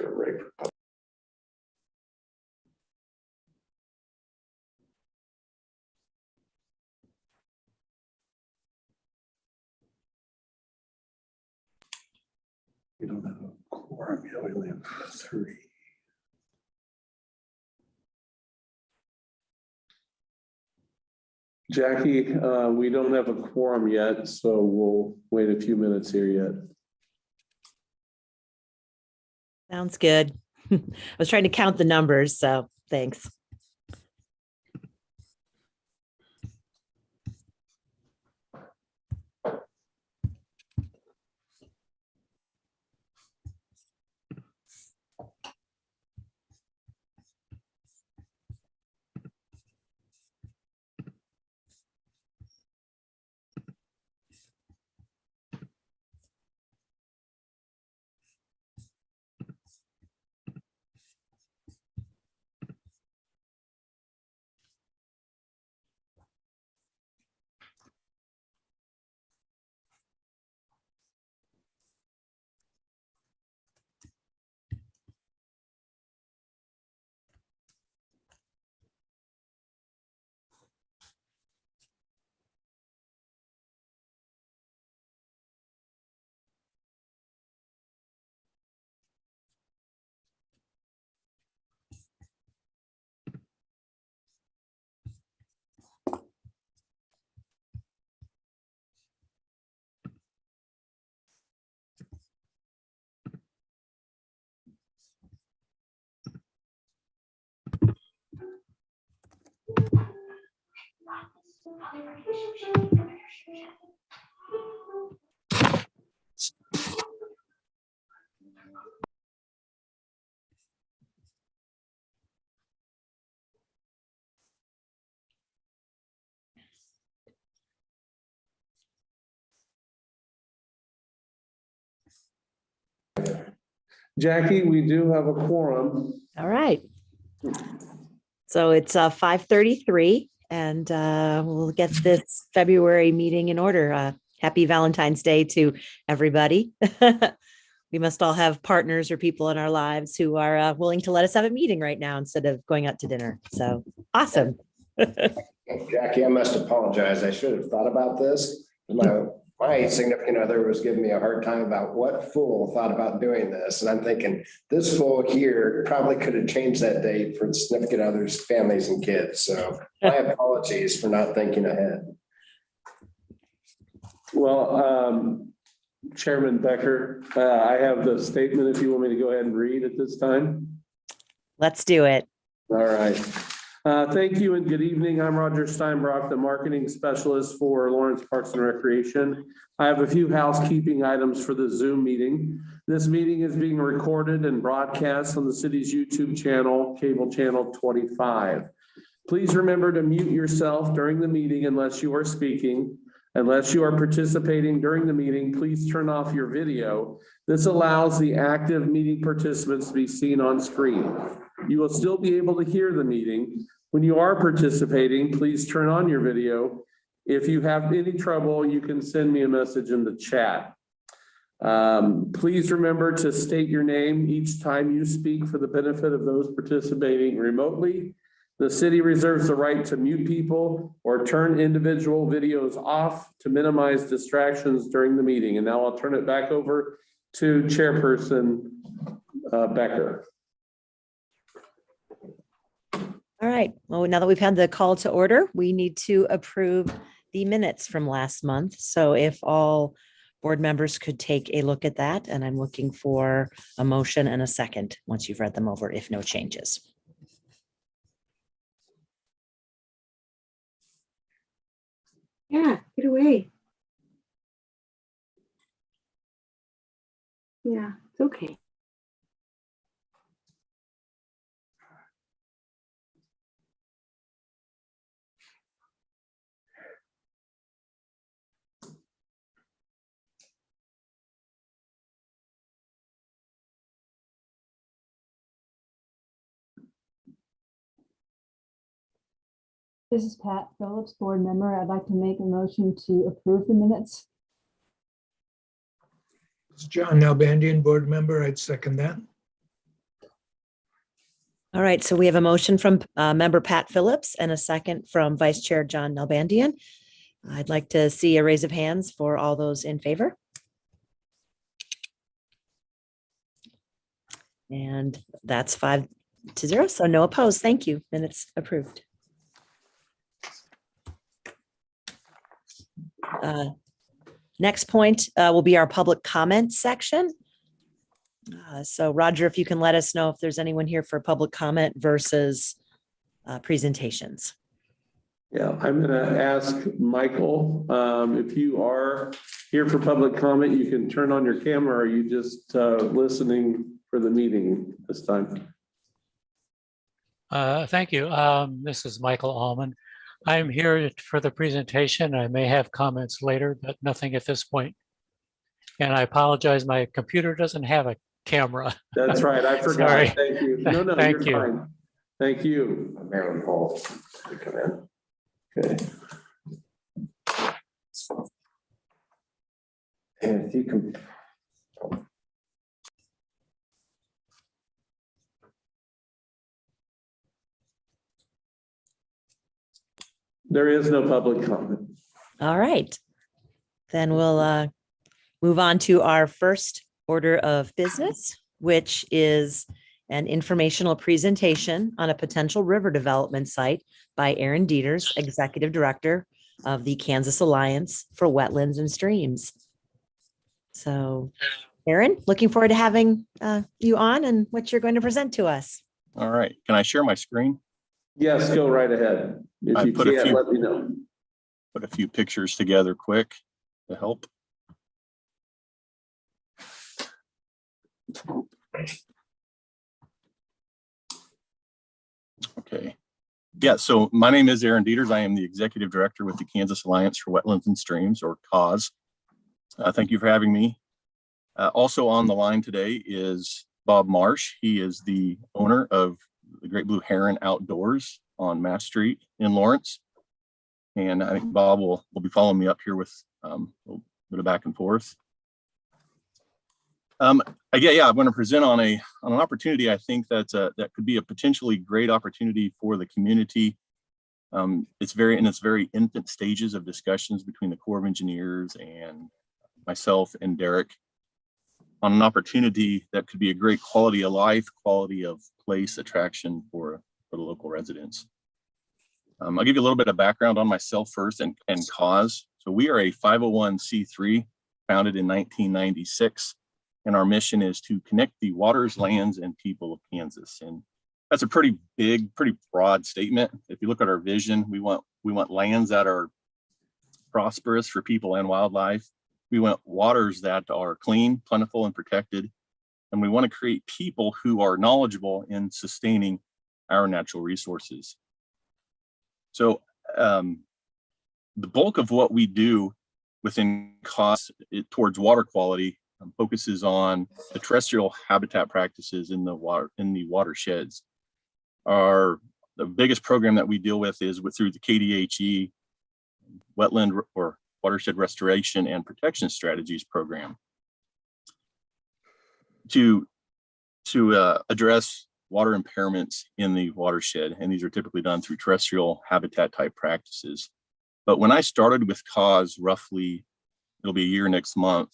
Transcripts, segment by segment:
Sure, right. We don't have a quorum yet. We only have 3. Jackie, we don't have a quorum yet, so we'll wait a few minutes here yet. Sounds good. I was trying to count the numbers, so thanks. Jackie, we do have a quorum. All right. So it's 5:33 and we'll get this February meeting in order. Happy Valentine's Day to everybody. We must all have partners or people in our lives who are willing to let us have a meeting right now instead of going out to dinner. So awesome. Jackie, I must apologize. I should have thought about this. My significant other was giving me a hard time about what fool thought about doing this. And I'm thinking this fool here probably could have changed that date for significant others, families and kids. So my apologies for not thinking ahead. Well, Chairman Becker, I have the statement if you want me to go ahead and read at this time. Let's do it. All right. Thank you and good evening. I'm Roger Steinbrock, the marketing specialist for Lawrence Parks and Recreation. I have a few housekeeping items for the Zoom meeting. This meeting is being recorded and broadcast on the city's YouTube channel, cable channel 25. Please remember to mute yourself during the meeting unless you are speaking. Unless you are participating during the meeting, please turn off your video. This allows the active meeting participants to be seen on screen. You will still be able to hear the meeting. When you are participating, please turn on your video. If you have any trouble, you can send me a message in the chat. Please remember to state your name each time you speak for the benefit of those participating remotely. The city reserves the right to mute people or turn individual videos off to minimize distractions during the meeting. And now I'll turn it back over to Chairperson Becker. All right. Well, now that we've had the call to order, we need to approve the minutes from last month. So if all board members could take a look at that, and I'm looking for a motion and a second once you've read them over, if no changes. Yeah, get away. Yeah, it's okay. This is Pat Phillips, board member. I'd like to make a motion to approve the minutes. It's John Nalbandian, board member. I'd second that. All right, so we have a motion from member Pat Phillips and a second from Vice Chair John Nalbandian. I'd like to see a raise of hands for all those in favor. And that's 5-0, so no opposed. Thank you. Minutes approved. Next point will be our public comment section. So Roger, if you can let us know if there's anyone here for public comment versus presentations. Yeah, I'm going to ask Michael, if you are here for public comment, you can turn on your camera, or are you just listening for the meeting this time? Thank you. This is Michael Allman. I'm here for the presentation. I may have comments later, but nothing at this point. And I apologize, my computer doesn't have a camera. That's right, I forgot. Sorry. Thank you. No, Thank you're you. fine. Thank you. Marilyn Paul to come in. Okay. And if you can. There is no public comment. All right. Then we'll move on to our first order of business, which is an informational presentation on a potential river development site by Aaron Deters, Executive Director of the Kansas Alliance for Wetlands and Streams. So, Aaron, looking forward to having you on and what you're going to present to us. All right. Can I share my screen? Yes, go right ahead. If I you put a can't, few- let me know. Put a few pictures together quick to help. Okay. Yeah, so my name is Aaron Deters. I am the Executive Director with the Kansas Alliance for Wetlands and Streams, or KAWS. Thank you for having me. Also on the line today is Bob Marsh. He is the owner of the Great Blue Heron Outdoors on Mass Street in Lawrence. And I think Bob will be following me up here with a little bit of back and forth. I'm going to present on an opportunity. I think that could be a potentially great opportunity for the community. It's very infant stages of discussions between the Corps of Engineers and myself and Derek on an opportunity that could be a great quality of life, quality of place attraction for the local residents. I'll give you a little bit of background on myself first and KAWS. So we are a 501c3 founded in 1996. And our mission is to connect the waters, lands, and people of Kansas. And that's a pretty big, pretty broad statement. If you look at our vision, we want lands that are prosperous for people and wildlife. We want waters that are clean, plentiful, and protected. And we want to create people who are knowledgeable in sustaining our natural resources. So the bulk of what we do within KAWS towards water quality focuses on the terrestrial habitat practices in the watersheds. The biggest program that we deal with is through the KDHE Wetland or Watershed Restoration and Protection Strategies program to address water impairments in the watershed, and these are typically done through terrestrial habitat type practices. But when I started with KAWS, roughly it'll be a year next month,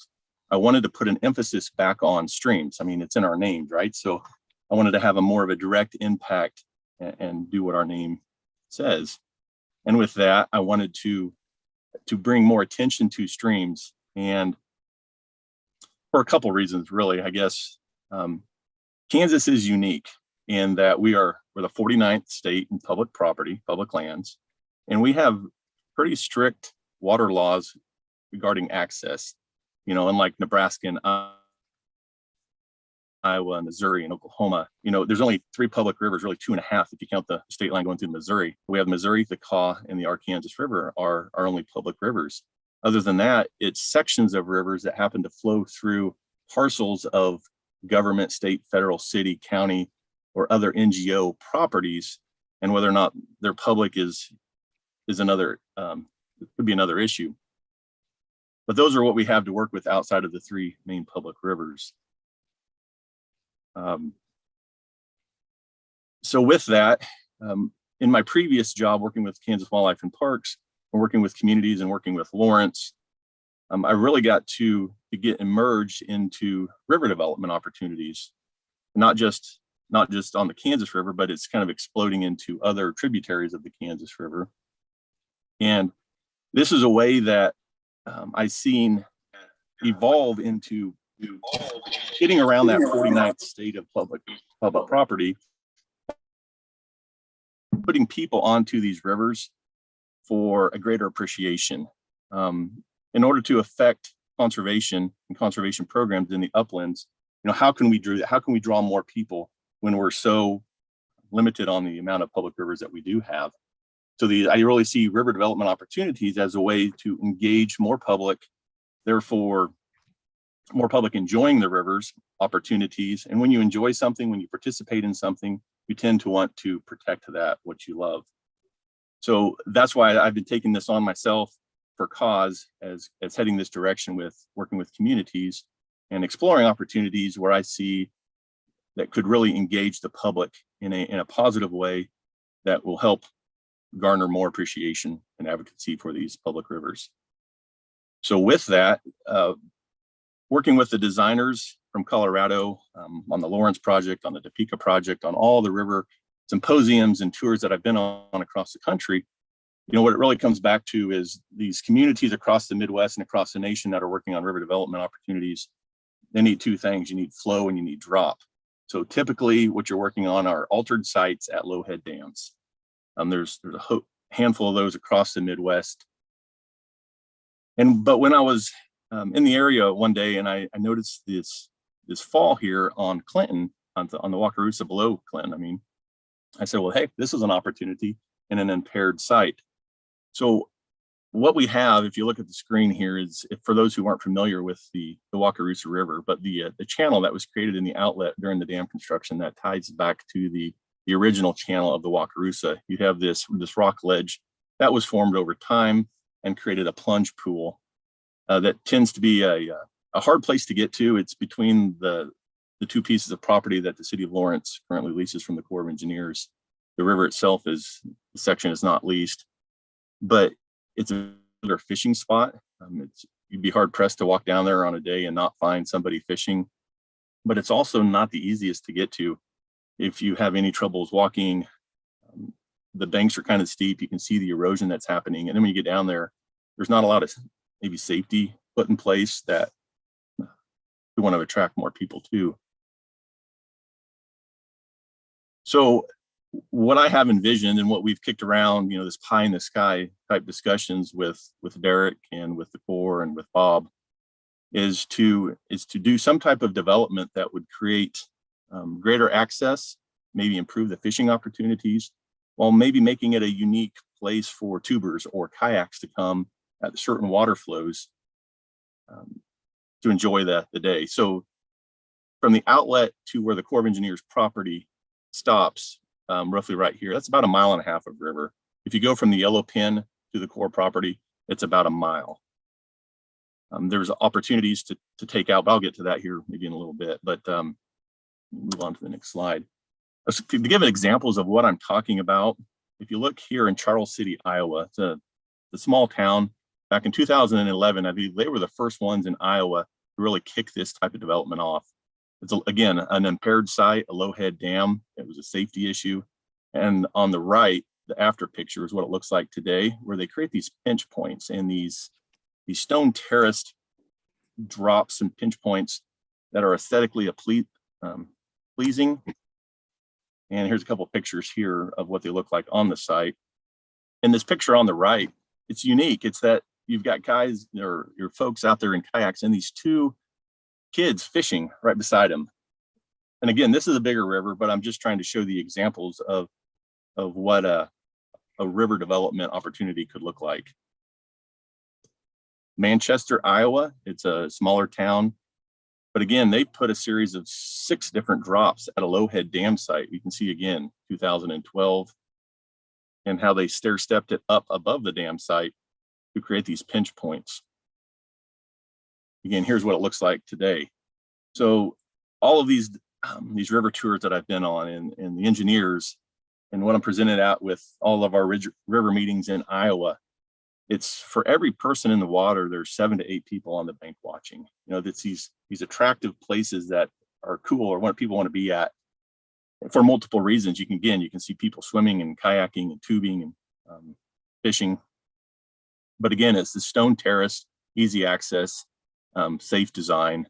I wanted to put an emphasis back on streams. I mean, it's in our names, right? So I wanted to have more of a direct impact and do what our name says. And with that, I wanted to bring more attention to streams, and for a couple reasons, really. I guess Kansas is unique in that we're the 49th state in public property, public lands, and we have pretty strict water laws regarding access. You know, unlike Nebraska and Iowa and Missouri and Oklahoma, you know, there's only 3 public rivers, really 2.5 if you count the state line going through Missouri. We have Missouri, the Kaw, and the Arkansas River are only public rivers. Other than that, it's sections of rivers that happen to flow through parcels of government, state, federal, city, county, or other NGO properties. And whether or not they're public is another, could be another issue. But those are what we have to work with outside of the 3 main public rivers. So with that, in my previous job working with Kansas Wildlife and Parks, and working with communities and working with Lawrence, I really got to get immersed into river development opportunities, not just on the Kansas River, but it's kind of exploding into other tributaries of the Kansas River. And this is a way that I've seen evolve into getting around that 49th state of public property, putting people onto these rivers for a greater appreciation. In order to affect conservation and conservation programs in the uplands, how can we draw more people when we're so limited on the amount of public rivers that we do have? So I really see river development opportunities as a way to engage more public, therefore more public enjoying the rivers opportunities. And when you enjoy something, when you participate in something, you tend to want to protect that, what you love. So that's why I've been taking this on myself for cause as heading this direction with working with communities and exploring opportunities where I see that could really engage the public in a positive way that will help garner more appreciation and advocacy for these public rivers. So with that, working with the designers from Colorado on the Lawrence project, on the Topeka project, on all the river symposiums and tours that I've been on across the country, what it really comes back to is these communities across the Midwest and across the nation that are working on river development opportunities. They need two things: you need flow and you need drop. So typically what you're working on are altered sites at low head dams. There's a handful of those across the Midwest. But when I was in the area one day, and I noticed this fall here on Clinton, on the Wakarusa below Clinton, I said, well, hey, this is an opportunity in an impaired site. So what we have, if you look at the screen here, is, for those who aren't familiar with the Wakarusa River, but the channel that was created in the outlet during the dam construction that ties back to the original channel of the Wakarusa. You have this rock ledge that was formed over time and created a plunge pool that tends to be a hard place to get to. It's between the two pieces of property that the city of Lawrence currently leases from the Corps of Engineers. The river itself the section is not leased, but it's another fishing spot. You'd be hard pressed to walk down there on a day and not find somebody fishing, but it's also not the easiest to get to. If you have any troubles walking, the banks are kind of steep. You can see the erosion that's happening. And then when you get down there, there's not a lot of maybe safety put in place that we want to attract more people to. So what I have envisioned and what we've kicked around, this pie in the sky type discussions with Derek and with the Corps and with Bob is to do some type of development that would create greater access, maybe improve the fishing opportunities, while maybe making it a unique place for tubers or kayaks to come at certain water flows to enjoy the day. So from the outlet to where the Corps of Engineers property stops, roughly right here, that's about 1.5 miles of river. If you go from the yellow pin to the Corps property, it's about 1 mile. There's opportunities to take out, but I'll get to that here maybe in a little bit, but move on to the next slide. To give examples of what I'm talking about, if you look here in Charles City, Iowa, it's a small town. Back in 2011, I believe they were the first ones in Iowa to really kick this type of development off. It's, again, an impaired site, a low head dam. It was a safety issue. And on the right, the after picture is what it looks like today, where they create these pinch points and these stone terraced drops and pinch points that are aesthetically pleasing. And here's a couple of pictures here of what they look like on the site. And this picture on the right, it's unique. It's that you've got guys or your folks out there in kayaks and these two kids fishing right beside them. And again, this is a bigger river, but I'm just trying to show the examples of what a river development opportunity could look like. Manchester, Iowa, it's a smaller town, but again, they put a series of 6 different drops at a low head dam site. You can see again, 2012, and how they stair-stepped it up above the dam site to create these pinch points. Again, here's what it looks like today. So all of these these river tours that I've been on and the engineers and what I'm presented at with all of our river meetings in Iowa, it's for every person in the water, there's 7 to 8 people on the bank watching. You know, that's these attractive places that are cool or what people want to be at for multiple reasons. You can see people swimming and kayaking and tubing and fishing. But again, it's the stone terrace, easy access, safe design.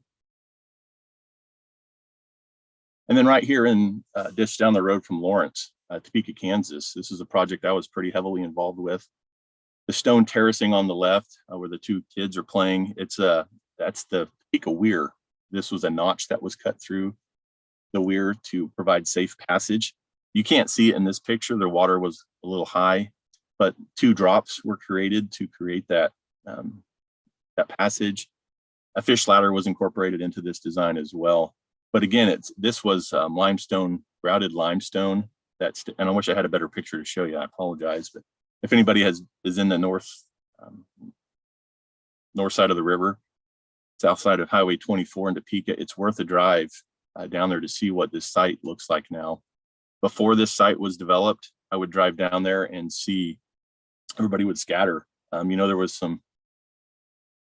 And then right here in just down the road from Lawrence, Topeka, Kansas, this is a project I was pretty heavily involved with. The stone terracing on the left, where the 2 kids are playing, that's the Topeka Weir. This was a notch that was cut through the weir to provide safe passage. You can't see it in this picture. The water was a little high, but 2 drops were created to create that passage. A fish ladder was incorporated into this design as well. But again, this was limestone, grouted limestone. And I wish I had a better picture to show you. I apologize, but if anybody is in the north side of the river, south side of Highway 24 in Topeka, it's worth a drive down there to see what this site looks like now. Before this site was developed, I would drive down there and see everybody would scatter. You know, there was some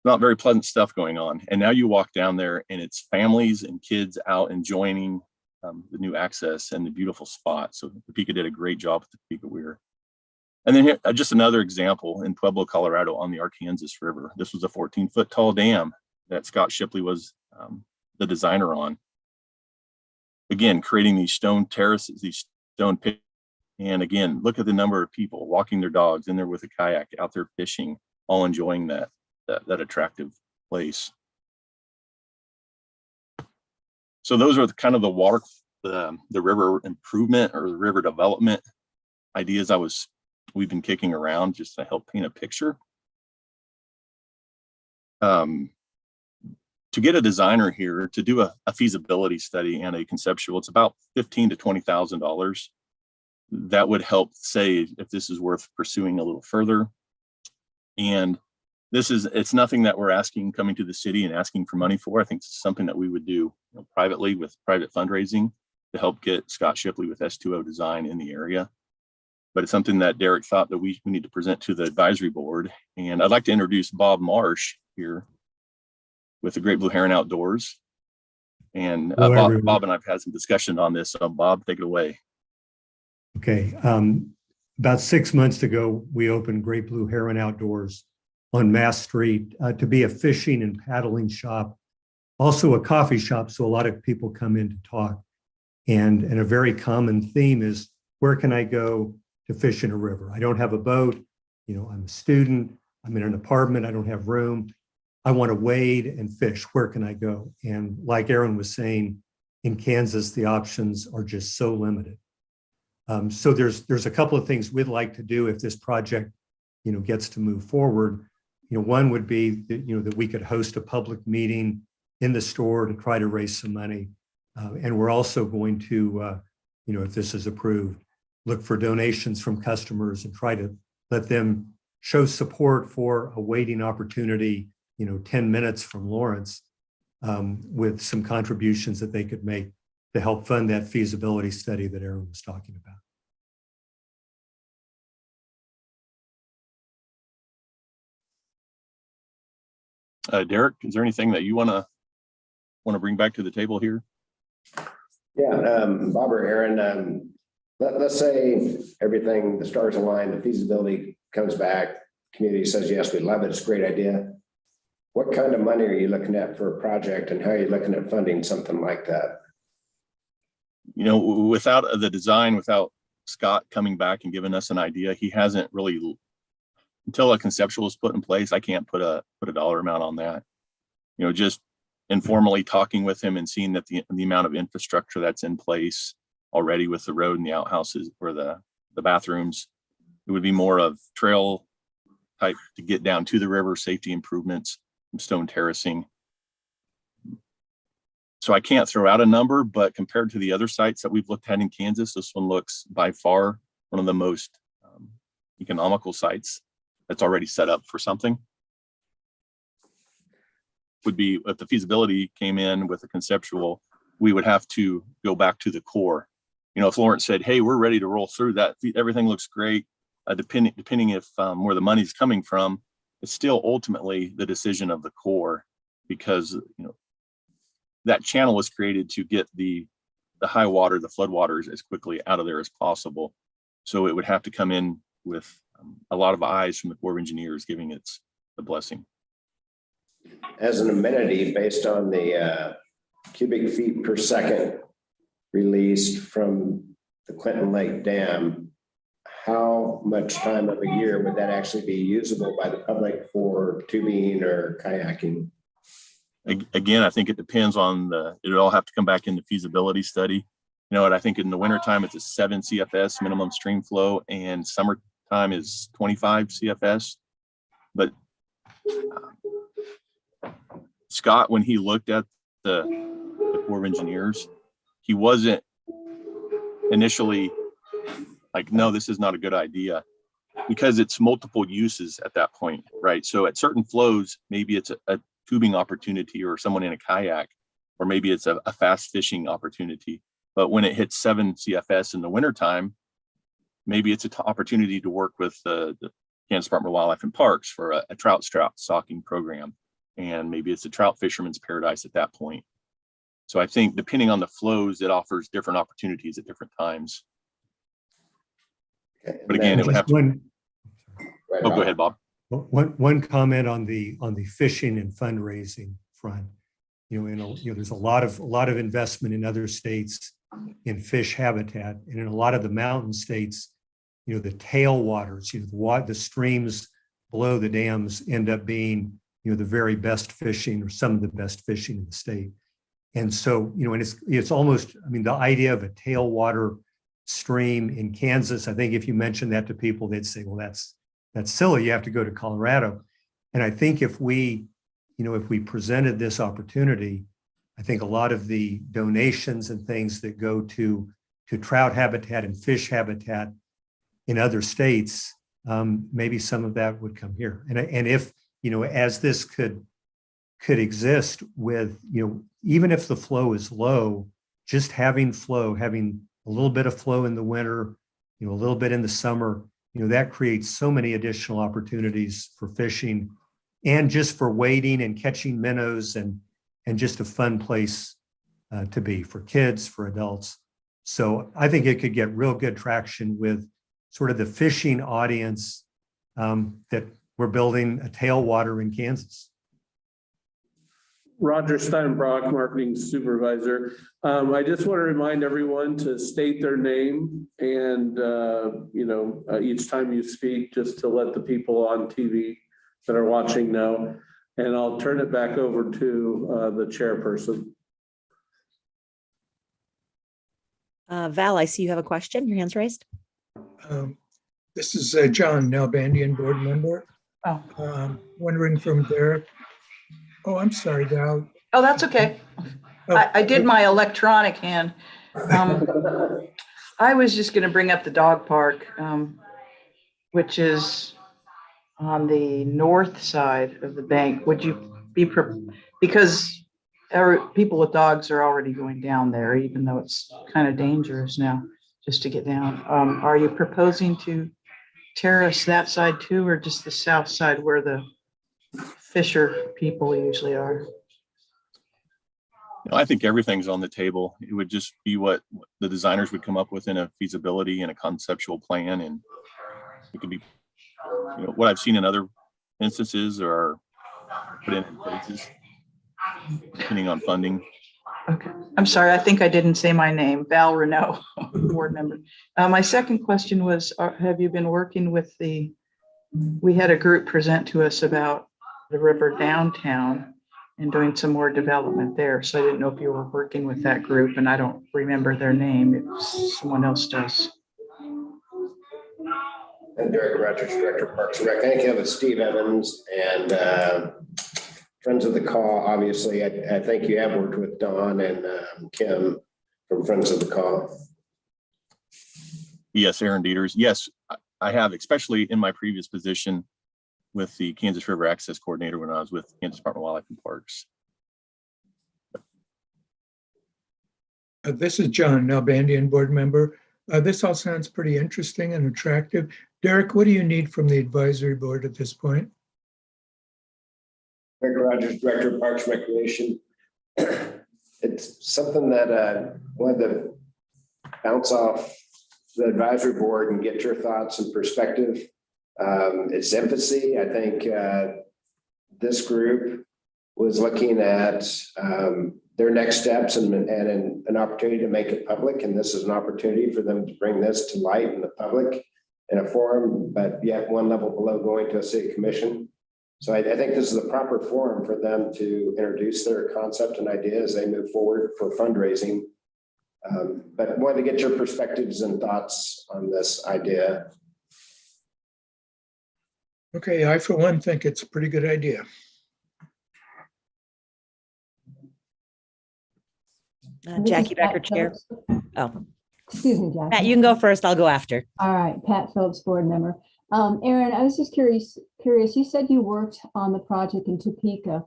not very pleasant stuff going on. And now you walk down there and it's families and kids out enjoying the new access and the beautiful spot. So Topeka did a great job with the Topeka Weir. And then here, just another example in Pueblo, Colorado on the Arkansas River. This was a 14-foot tall dam that Scott Shipley was the designer on. Again, creating these stone terraces, these stone pits. And again, look at the number of people walking their dogs in there with a kayak, out there fishing, all enjoying that attractive place. So those are kind of the river improvement or the river development ideas we've been kicking around just to help paint a picture. To get a designer here to do a feasibility study and a conceptual, it's about $15,000 to $20,000. That would help say if this is worth pursuing a little further. And it's nothing that we're coming to the city and asking for money for. I think it's something that we would do privately with private fundraising to help get Scott Shipley with S2O Design in the area. But it's something that Derek thought that we need to present to the advisory board. And I'd like to introduce Bob Marsh here with the Great Blue Heron Outdoors. And Bob and I've had some discussion on this. So Bob, take it away. Okay. About 6 months ago, we opened Great Blue Heron Outdoors on Mass Street to be a fishing and paddling shop, also a coffee shop. So a lot of people come in to talk. And a very common theme is, where can I go to fish in a river? I don't have a boat. You know, I'm a student. I'm in an apartment. I don't have room. I want to wade and fish. Where can I go? And like Aaron was saying, in Kansas, the options are just so limited. So there's a couple of things we'd like to do if this project, gets to move forward. One would be that we could host a public meeting in the store to try to raise some money. And we're also going to, if this is approved, look for donations from customers and try to let them show support for a waiting opportunity, 10 minutes from Lawrence, with some contributions that they could make to help fund that feasibility study that Aaron was talking about. Derek, is there anything that you want to bring back to the table here? Yeah, Bob or Aaron, let's say everything, the stars align, the feasibility comes back, community says, yes, we love it, it's a great idea. What kind of money are you looking at for a project, and how are you looking at funding something like that? Without the design, without Scott coming back and giving us an idea, he hasn't really, until a conceptual is put in place, I can't put a dollar amount on that. Just informally talking with him and seeing that the amount of infrastructure that's in place already with the road and the outhouses or the bathrooms, it would be more of trail type to get down to the river, safety improvements, stone terracing. So I can't throw out a number, but compared to the other sites that we've looked at in Kansas, this one looks by far one of the most economical sites that's already set up for something. Would be if the feasibility came in with a conceptual, we would have to go back to the Corps. You know, if Lawrence said, hey, we're ready to roll through that, everything looks great, depending if where the money's coming from, it's still ultimately the decision of the Corps, because, you know, that channel was created to get the high water, the flood waters as quickly out of there as possible. So it would have to come in with a lot of eyes from the Corps of Engineers giving it the blessing. As an amenity based on the cubic feet per second released from the Clinton Lake Dam, how much time of a year would that actually be usable by the public for tubing or kayaking? Again, I think it depends on it'll all have to come back in the feasibility study. You know what, I think in the wintertime, it's a 7 CFS minimum stream flow, and summertime is 25 CFS. But Scott, when he looked at the Corps of Engineers, he wasn't initially like, no, this is not a good idea, because it's multiple uses at that point, right? So at certain flows, maybe it's a tubing opportunity or someone in a kayak, or maybe it's a fast fishing opportunity. But when it hits 7 CFS in the wintertime, maybe it's an opportunity to work with the Kansas Department of Wildlife and Parks for a trout stocking program. And maybe it's a trout fisherman's paradise at that point. So I think depending on the flows, it offers different opportunities at different times. Okay. But again, it would have to. Right, Oh, go ahead, Bob. One comment on the fishing and fundraising front. There's a lot of investment in other states in fish habitat, and in a lot of the mountain states, the tailwaters, the streams below the dams end up being, the very best fishing or some of the best fishing in the state. And so, and it's almost, the idea of a tailwater stream in Kansas, I think if you mention that to people, they'd say, well, that's silly. You have to go to Colorado. And I think if we presented this opportunity, I think a lot of the donations and things that go to trout habitat and fish habitat in other states, maybe some of that would come here. And if, as this could exist with, even if the flow is low, just having a little bit of flow in the winter, a little bit in the summer, that creates so many additional opportunities for fishing and just for wading and catching minnows and just a fun place to be for kids, for adults. So I think it could get real good traction with sort of the fishing audience that we're building a tailwater in Kansas. Roger Steinbrock, Marketing Supervisor. I just want to remind everyone to state their name and, each time you speak, just to let the people on TV that are watching know. And I'll turn it back over to the chairperson. Val, I see you have a question. Your hand's raised. This is John Nalbandian, board member. Wondering from there. Oh, I'm sorry, Val. Oh, that's okay. I did my electronic hand. I was just going to bring up the dog park, which is on the north side of the bank. Would you be, because people with dogs are already going down there, even though it's kind of dangerous now just to get down. Are you proposing to terrace that side too, or just the south side where the fisher people usually are? I think everything's on the table. It would just be what the designers would come up with in a feasibility and a conceptual plan. And it could be, what I've seen in other instances or put in places, depending on funding. Okay. I'm sorry. I think I didn't say my name, Val Renault, board member. My second question was, have you been working with we had a group present to us about the river downtown and doing some more development there. So I didn't know if you were working with that group, and I don't remember their name. If someone else does. And Derek Rogers, Director of Parks and Rec. I think you have Steve Evans and Friends of the Caw. Obviously, I think you have worked with Don and Kim from Friends of the Caw. Yes, Aaron Deters. Yes, I have, especially in my previous position with the Kansas River Access Coordinator when I was with Kansas Department of Wildlife and Parks. This is John Nalbandian, board member. This all sounds pretty interesting and attractive. Derek, what do you need from the advisory board at this point? Rick Rogers, Director of Parks and Recreation. It's something that I wanted to bounce off the advisory board and get your thoughts and perspective. It's empathy. I think this group was looking at their next steps and an opportunity to make it public. And this is an opportunity for them to bring this to light in the public in a forum, but yet one level below going to a city commission. So I think this is the proper forum for them to introduce their concept and idea as they move forward for fundraising. But I wanted to get your perspectives and thoughts on this idea. Okay, I for one think it's a pretty good idea. Jackie Becker, Chair. Oh, Excuse me, Jackie. Pat, you can go first. I'll go after. All right, Pat Phillips, board member. Aaron, I was just curious. You said you worked on the project in Topeka.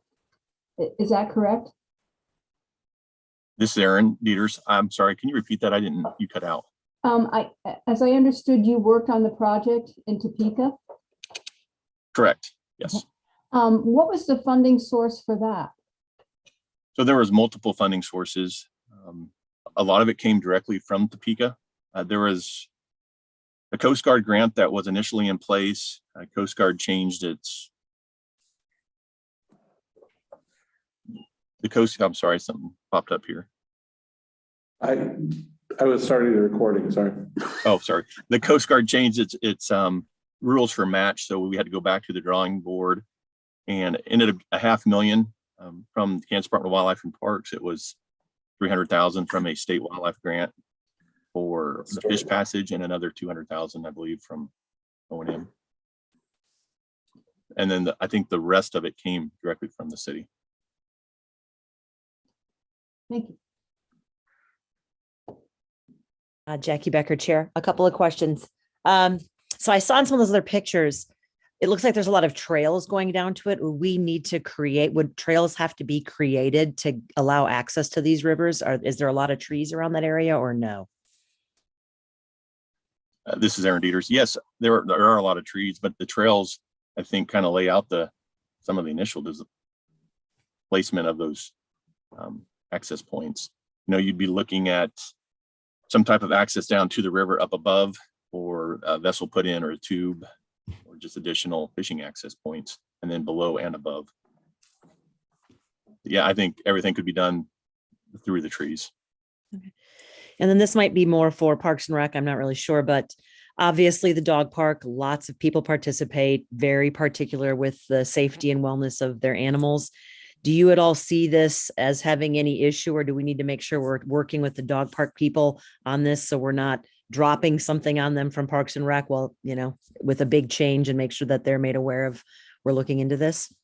Is that correct? This is Aaron Deters. I'm sorry, can you repeat that? You cut out. As I understood, you worked on the project in Topeka. Correct, yes. What was the funding source for that? So there was multiple funding sources. A lot of it came directly from Topeka. There was a Coast Guard grant that was initially in place. Coast Guard changed its. I'm sorry, something popped up here. I was starting the recording, sorry. Oh, sorry. The Coast Guard changed its rules for match. So we had to go back to the drawing board and ended up $500,000 from the Kansas Department of Wildlife and Parks. It was $300,000 from a state wildlife grant for the fish passage and another $200,000, I believe, from O&M. And then I think the rest of it came directly from the city. Thank you. Jackie Becker, Chair. A couple of questions. So I saw in some of those other pictures, it looks like there's a lot of trails going down to it. Would trails have to be created to allow access to these rivers? Is there a lot of trees around that area or no? This is Aaron Deters. Yes, there are a lot of trees, but the trails, I think, kind of lay out some of the initial placement of those access points. You'd be looking at some type of access down to the river up above, or a vessel put in, or a tube, or just additional fishing access points, and then below and above. Yeah, I think everything could be done through the trees. Okay. And then this might be more for Parks and Rec. I'm not really sure, but obviously the dog park, lots of people participate, very particular with the safety and wellness of their animals. Do you at all see this as having any issue, or do we need to make sure we're working with the dog park people on this so we're not dropping something on them from Parks and Rec, with a big change, and make sure that they're made aware of we're looking into this?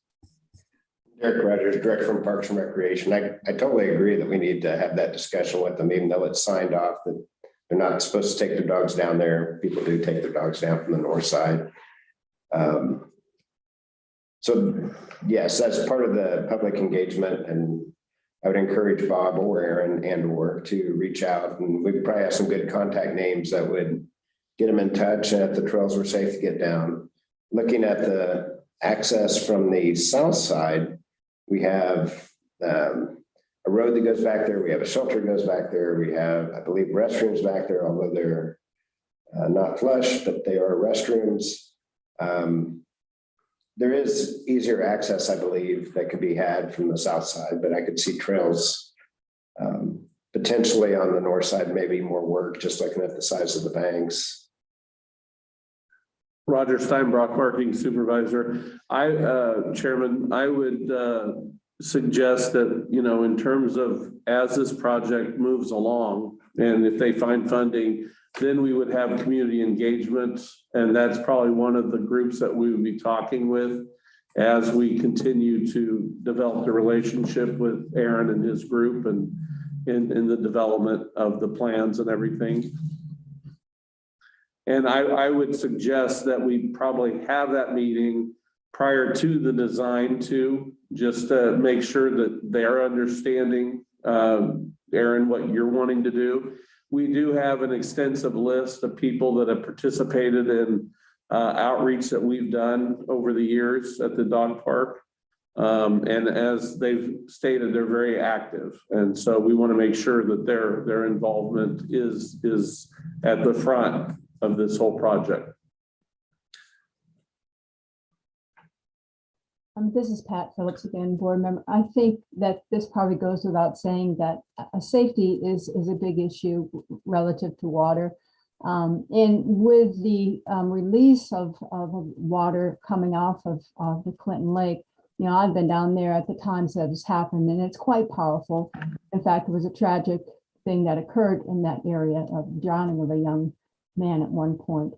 Derek Rogers, Director from Parks and Recreation. I totally agree that we need to have that discussion with them, even though it's signed off that they're not supposed to take their dogs down there. People do take their dogs down from the north side. So yes, that's part of the public engagement, and I would encourage Bob or Aaron and/or to reach out, and we probably have some good contact names that would get them in touch if the trails were safe to get down. Looking at the access from the south side, we have a road that goes back there. We have a shelter that goes back there. We have, I believe, restrooms back there, although they're not flush, but they are restrooms. There is easier access, I believe, that could be had from the south side, but I could see trails potentially on the north side, maybe more work, just looking at the size of the banks. Roger Steinbrock, Parking Supervisor. Chairman, I would suggest that, in terms of as this project moves along, and if they find funding, then we would have community engagement. And that's probably one of the groups that we would be talking with as we continue to develop the relationship with Aaron and his group, and in the development of the plans and everything. And I would suggest that we probably have that meeting prior to the design too, just to make sure that they're understanding Aaron, what you're wanting to do. We do have an extensive list of people that have participated in outreach that we've done over the years at the dog park. And as they've stated, they're very active. And so we want to make sure that their involvement is at the front of this whole project. This is Pat Phillips again, board member. I think that this probably goes without saying that safety is a big issue relative to water. And with the release of water coming off of the Clinton Lake, you know, I've been down there at the times that it's happened, and it's quite powerful. In fact, it was a tragic thing that occurred in that area of drowning of a young man at one point.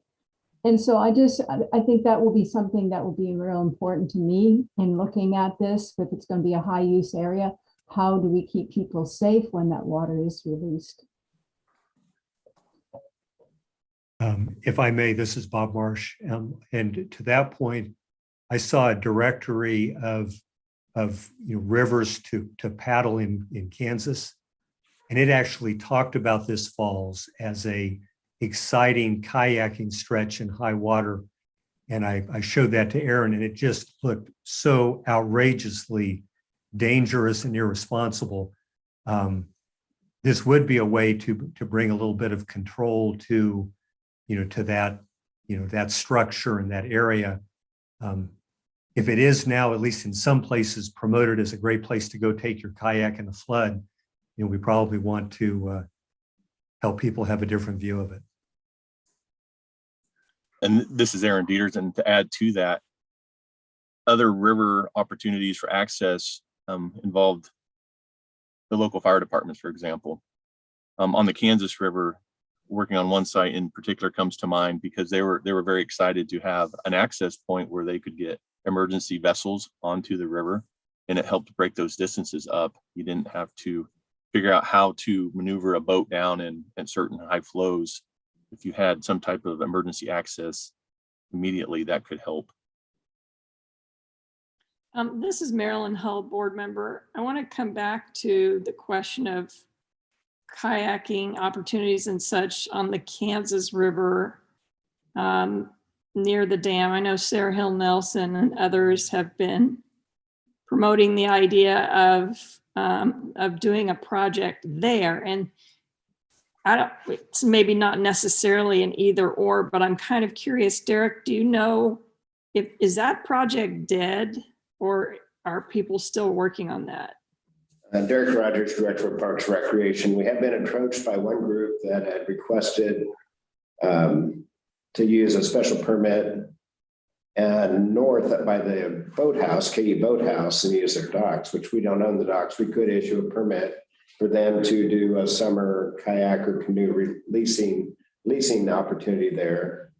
And so I think that will be something that will be real important to me in looking at this. If it's going to be a high use area, how do we keep people safe when that water is released? If I may, this is Bob Marsh. And to that point, I saw a directory of rivers to paddle in Kansas. And it actually talked about this falls as a exciting kayaking stretch in high water. And I showed that to Aaron, and it just looked so outrageously dangerous and irresponsible. This would be a way to bring a little bit of control to that structure in that area. If it is now, at least in some places, promoted as a great place to go take your kayak in the flood, we probably want to help people have a different view of it. And this is Aaron Deters, and to add to that, other river opportunities for access involved the local fire departments, for example. On the Kansas River, working on one site in particular comes to mind because they were very excited to have an access point where they could get emergency vessels onto the river, and it helped break those distances up. You didn't have to figure out how to maneuver a boat down in certain high flows. If you had some type of emergency access immediately, that could help. This is Marilyn Hull, board member. I want to come back to the question of kayaking opportunities and such on the Kansas River near the dam. I know Sarah Hill Nelson and others have been promoting the idea of doing a project there. And it's maybe not necessarily an either or, but I'm kind of curious, Derek, do you know is that project dead, or are people still working on that? Derek Rogers, Director of Parks and Recreation. We have been approached by one group that had requested to use a special permit north by the boathouse, KU Boathouse, and use their docks, which we don't own the docks. We could issue a permit for them to do a summer kayak or canoe leasing opportunity there.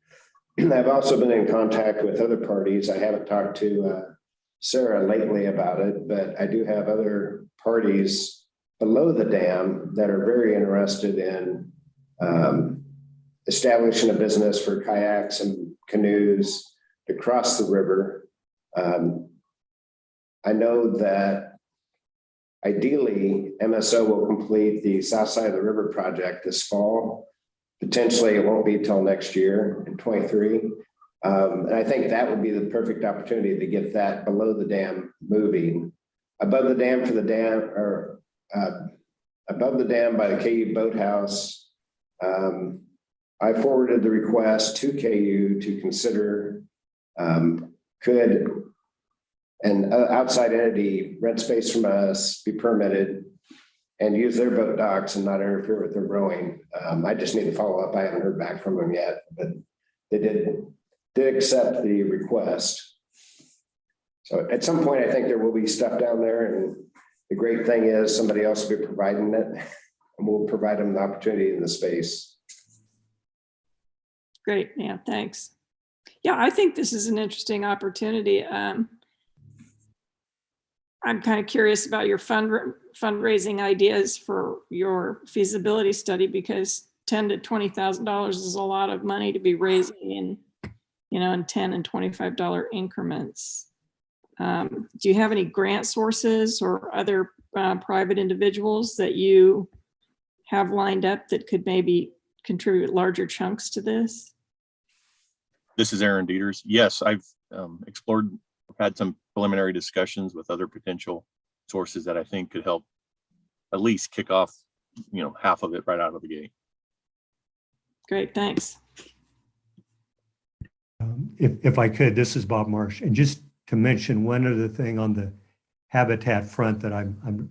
I've also been in contact with other parties. I haven't talked to Sarah lately about it, but I do have other parties below the dam that are very interested in establishing a business for kayaks and canoes to cross the river. I know that ideally MSO will complete the south side of the river project this fall. Potentially it won't be till next year in 23. And I think that would be the perfect opportunity to get that below the dam moving. Above the dam above the dam by the KU Boathouse, I forwarded the request to KU to consider could an outside entity rent space from us, be permitted, and use their boat docks and not interfere with their rowing. I just need to follow up. I haven't heard back from them yet, but they did accept the request. So at some point, I think there will be stuff down there, and the great thing is somebody else will be providing it, and we'll provide them the opportunity in the space. Great, yeah, thanks. Yeah, I think this is an interesting opportunity. I'm kind of curious about your fundraising ideas for your feasibility study, because $10,000 to $20,000 is a lot of money to be raising in $10 and $25 increments. Do you have any grant sources or other private individuals that you have lined up that could maybe contribute larger chunks to this? This is Aaron Deters. Yes, I've had some preliminary discussions with other potential sources that I think could help at least kick off, half of it right out of the gate. Great, thanks. If I could, this is Bob Marsh, and just to mention one other thing on the habitat front that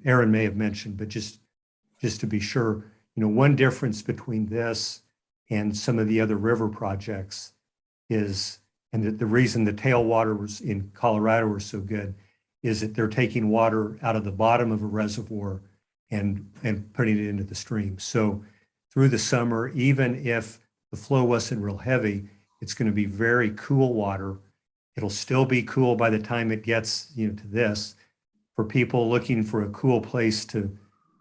Aaron may have mentioned, but just to be sure, one difference between this and some of the other river projects is, and the reason the tailwater was in Colorado were so good, is that they're taking water out of the bottom of a reservoir and putting it into the stream. So through the summer, even if the flow wasn't real heavy, it's going to be very cool water. It'll still be cool by the time it gets, to this. For people looking for a cool place to,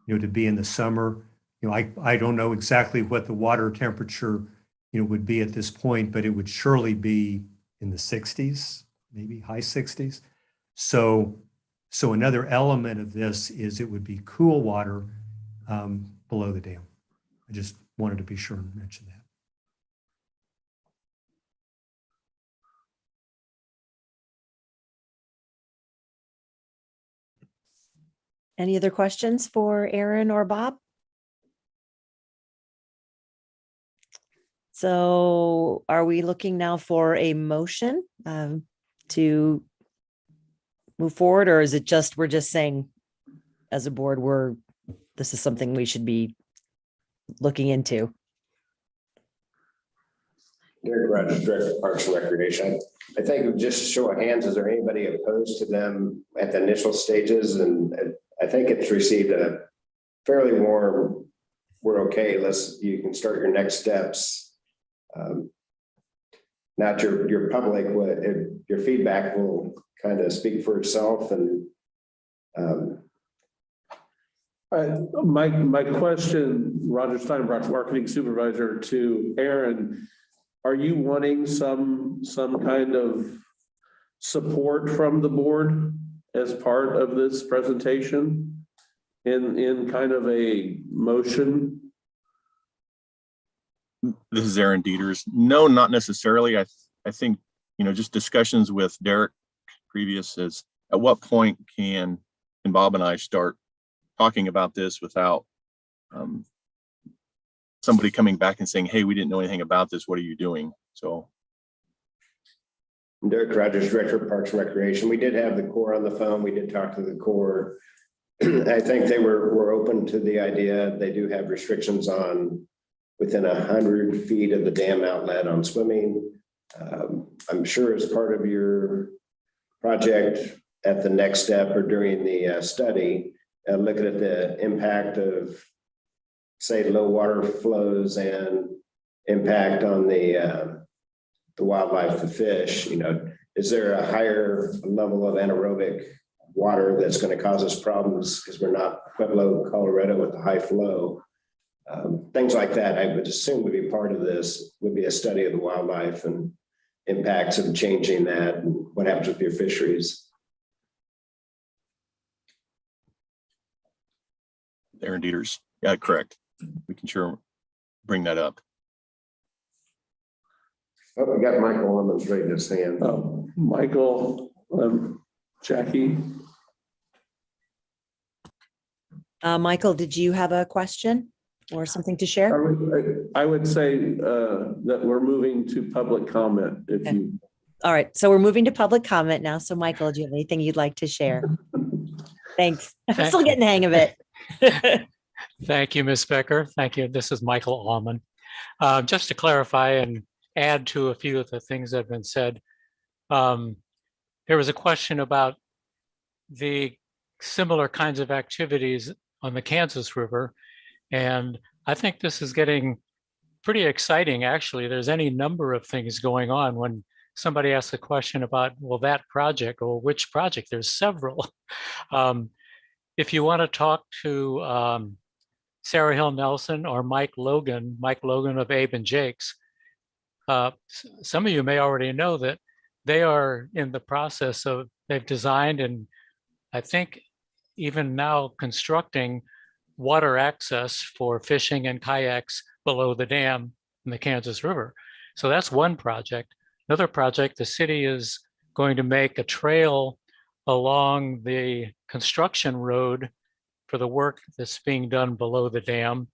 to be in the summer, I don't know exactly what the water temperature, would be at this point, but it would surely be in the 60s, maybe high 60s. So another element of this is it would be cool water below the dam. I just wanted to be sure and mention that. Any other questions for Aaron or Bob? So are we looking now for a motion to move forward, or is it just, we're just saying as a board, this is something we should be looking into? Derek Rogers, Director of Parks and Recreation. I think just show of hands, is there anybody opposed to them at the initial stages? And I think it's received a fairly warm, we're okay, you can start your next steps. Not your public, your feedback will kind of speak for itself. And my question, Roger Steinbrock, Marketing Supervisor, to Aaron, are you wanting some kind of support from the board as part of this presentation in kind of a motion? This is Aaron Deters. No, not necessarily. I think, just discussions with Derek previous is at what point can Bob and I start talking about this without somebody coming back and saying, hey, we didn't know anything about this. What are you doing? So. Derek Rogers, Director of Parks and Recreation. We did have the Corps on the phone. We did talk to the Corps. I think they were open to the idea. They do have restrictions on within 100 feet of the dam outlet on swimming. I'm sure as part of your project at the next step or during the study, looking at the impact of, say, low water flows and impact on the wildlife, the fish, is there a higher level of anaerobic water that's going to cause us problems because we're not Pueblo, Colorado with the high flow? Things like that, I would assume would be part of this, would be a study of the wildlife and impacts of changing that and what happens with your fisheries. Aaron Deters. Yeah, correct. We can sure bring that up. Oh, we got Michael Lemons raising his hand. Oh, Michael, Jackie. Michael, did you have a question or something to share? I would say that we're moving to public comment. If Okay. you. All right, so we're moving to public comment now. So Michael, do you have anything you'd like to share? Thanks. I'm still getting the hang of it. Thank you, Ms. Becker. Thank you. This is Michael Allman. Just to clarify and add to a few of the things that have been said, there was a question about the similar kinds of activities on the Kansas River. And I think this is getting pretty exciting, actually. There's any number of things going on. When somebody asks a question about, well, that project or which project, there's several. If you want to talk to Sarah Hill Nelson or Mike Logan of Abe and Jake's, some of you may already know that they are in the process of, they've designed and I think even now constructing water access for fishing and kayaks below the dam in the Kansas River. So that's one project. Another project, the city is going to make a trail along the construction road for the work that's being done below the dam.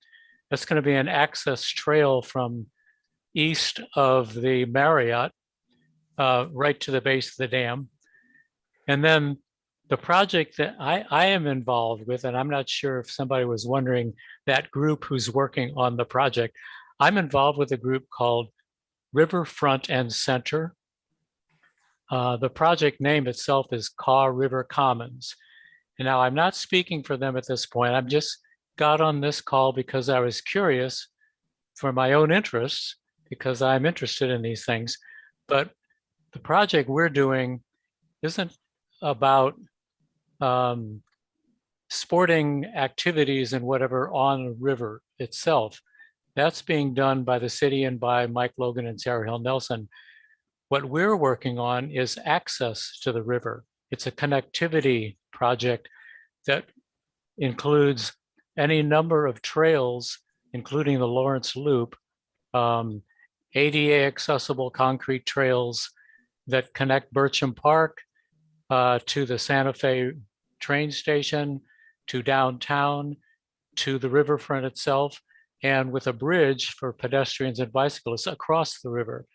That's going to be an access trail from east of the Marriott right to the base of the dam. And then the project that I am involved with, and I'm not sure if somebody was wondering, that group who's working on the project, I'm involved with a group called Riverfront and Center. The project name itself is Kaw River Commons. And now I'm not speaking for them at this point. I'm just got on this call because I was curious for my own interests, because I'm interested in these things. But the project we're doing isn't about sporting activities and whatever on a river itself. That's being done by the city and by Mike Logan and Sarah Hill Nelson. What we're working on is access to the river. It's a connectivity project that includes any number of trails, including the Lawrence Loop, ADA accessible concrete trails that connect Bircham Park to the Santa Fe train station, to downtown, to the riverfront itself, and with a bridge for pedestrians and bicyclists across the river.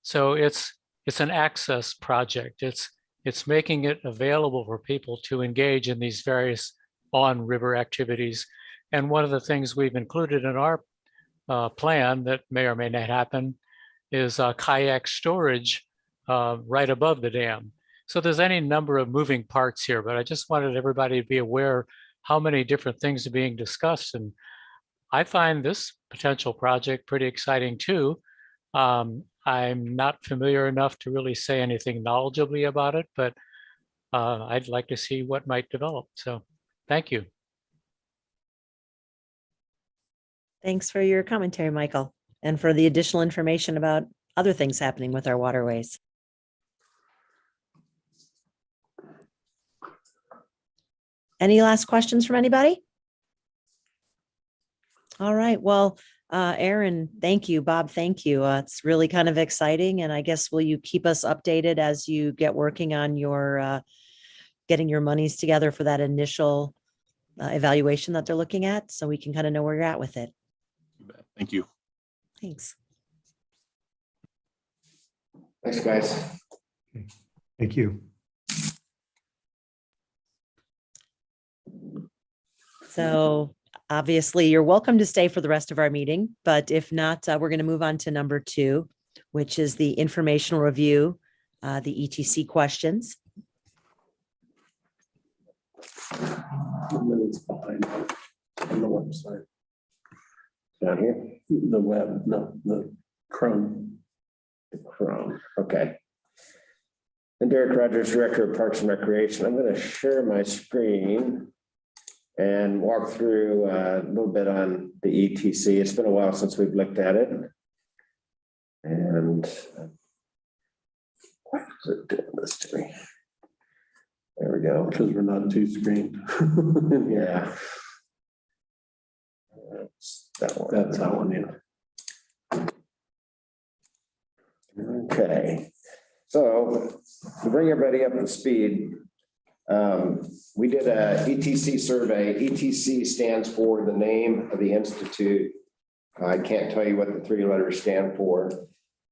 So it's an access project. It's making it available for people to engage in these various on-river activities. And one of the things we've included in our plan that may or may not happen is kayak storage right above the dam. So there's any number of moving parts here, but I just wanted everybody to be aware how many different things are being discussed. And I find this potential project pretty exciting too. I'm not familiar enough to really say anything knowledgeably about it, but I'd like to see what might develop. So thank you. Thanks for your commentary, Michael, and for the additional information about other things happening with our waterways. Any last questions from anybody? All right, well, Aaron, thank you. Bob, thank you. It's really kind of exciting. And I guess, will you keep us updated as you get working on your getting your monies together for that initial evaluation that they're looking at, so we can kind of know where you're at with it? Thank you. Thanks. Thanks, guys. Thank you. So obviously you're welcome to stay for the rest of our meeting, but if not, we're going to move on to number 2, which is the informational review, the ETC questions. And then it's behind on the website. Down here, The web, no, the Chrome. Chrome, okay. And Derek Rogers, Director of Parks and Recreation. I'm going to share my screen and walk through a little bit on the ETC. It's been a while since we've looked at it. And why is it doing this to me? There we go. Because we're not two-screened. Yeah. That's that one. That's that one, yeah. Okay. So to bring everybody up to speed, we did a ETC survey. ETC stands for the name of the institute. I can't tell you what the 3 letters stand for,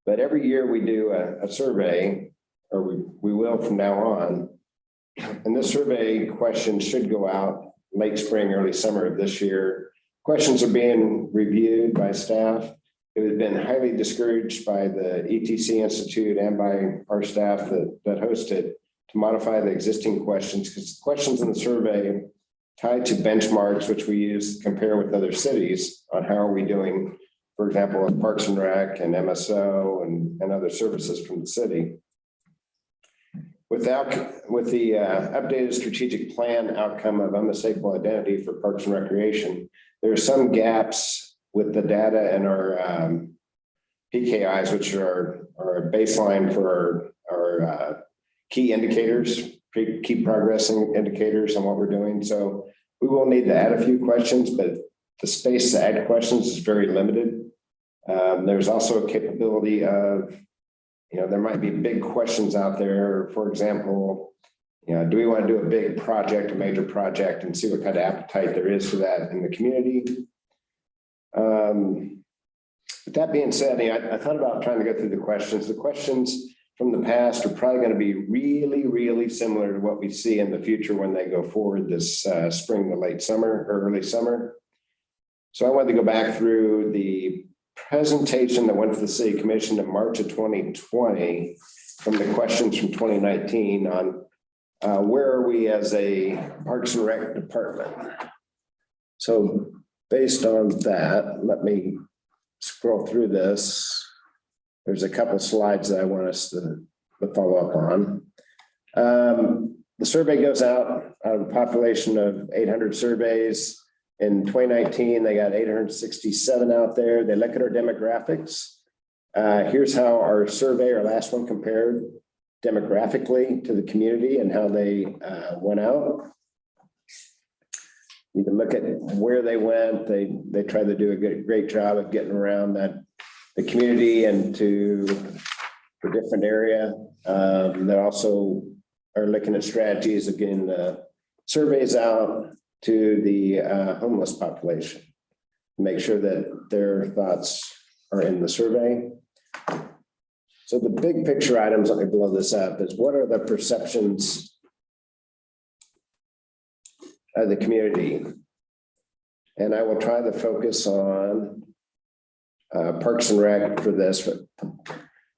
but every year we do a survey, or we will from now on. And this survey questions should go out late spring, early summer of this year. Questions are being reviewed by staff. It has been highly discouraged by the ETC Institute and by our staff that hosted to modify the existing questions, because questions in the survey tied to benchmarks, which we use to compare with other cities on how are we doing, for example, with Parks and Rec and MSO and other services from the city. With the updated strategic plan outcome of unmistakable identity for Parks and Recreation, there are some gaps with the data and our PKIs, which are a baseline for our key indicators, key progress indicators on what we're doing. So We will need to add a few questions, but the space to add questions is very limited. There's also a capability of, there might be big questions out there. For example, do we want to do a big project, a major project, and see what kind of appetite there is for that in the community? With that being said, I thought about trying to go through the questions. The questions from the past are probably going to be really, really similar to what we see in the future when they go forward this spring to late summer or early summer. So I wanted to go back through the presentation that went to the City Commission in March of 2020 from the questions from 2019 on where are we as a Parks and Rec department. So based on that, let me scroll through this. There's a couple slides that I want us to follow up on. The survey goes out of a population of 800 surveys. In 2019, they got 867 out there. They look at our demographics. Here's how our survey, our last one, compared demographically to the community and how they went out. You can look at where they went. They tried to do a great job of getting around the community and to a different area. They also are looking at strategies of getting the surveys out to the homeless population, make sure that their thoughts are in the survey. So the big picture items, let me blow this up, is what are the perceptions of the community? And I will try to focus on Parks and Rec for this.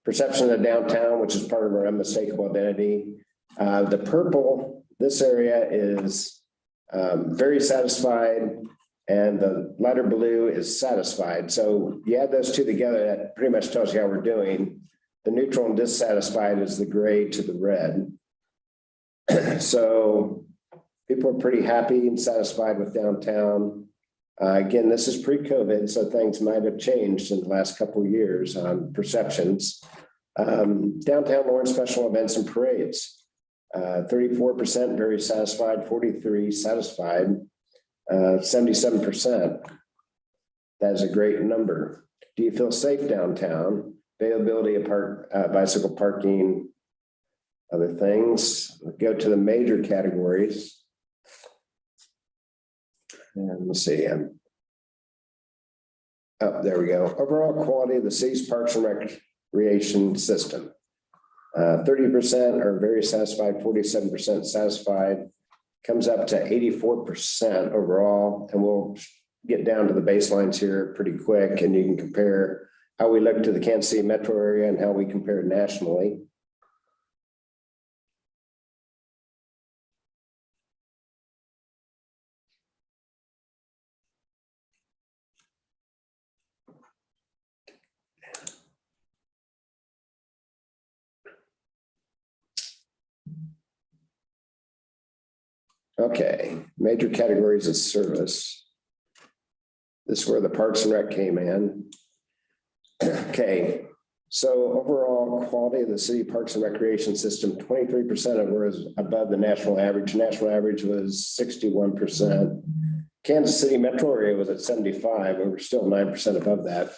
Perception of downtown, which is part of our unmistakable identity. The purple, this area is very satisfied, and the lighter blue is satisfied. So you add those two together, that pretty much tells you how we're doing. The neutral and dissatisfied is the gray to the red. So people are pretty happy and satisfied with downtown. Again, this is pre-COVID, so things might have changed in the last couple of years on perceptions. Downtown Lawrence special events and parades. 34% very satisfied, 43% satisfied, 77%. That is a great number. Do you feel safe downtown? Availability of bicycle parking, other things. We'll go to the major categories. And let's see. Oh, there we go. Overall quality of the city's parks and recreation system. 30% are very satisfied, 47% satisfied, comes up to 84% overall. And we'll get down to the baselines here pretty quick, and you can compare how we look to the Kansas City metro area and how we compare nationally. Okay, major categories of service. This is where the Parks and Rec came in. Okay, so overall quality of the city parks and recreation system, 23% of was above the national average. National average was 61%. Kansas City metro area was at 75, but we're still 9% above that.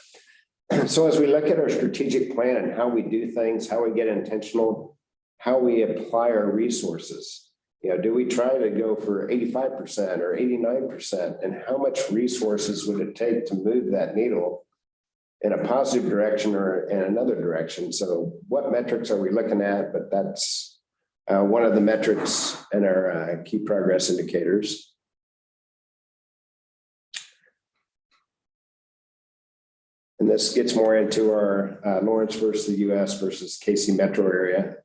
So as we look at our strategic plan and how we do things, how we get intentional, how we apply our resources, do we try to go for 85% or 89%? And how much resources would it take to move that needle in a positive direction or in another direction? So what metrics are we looking at? But that's one of the metrics in our key progress indicators. And this gets more into our Lawrence versus the US versus KC metro area.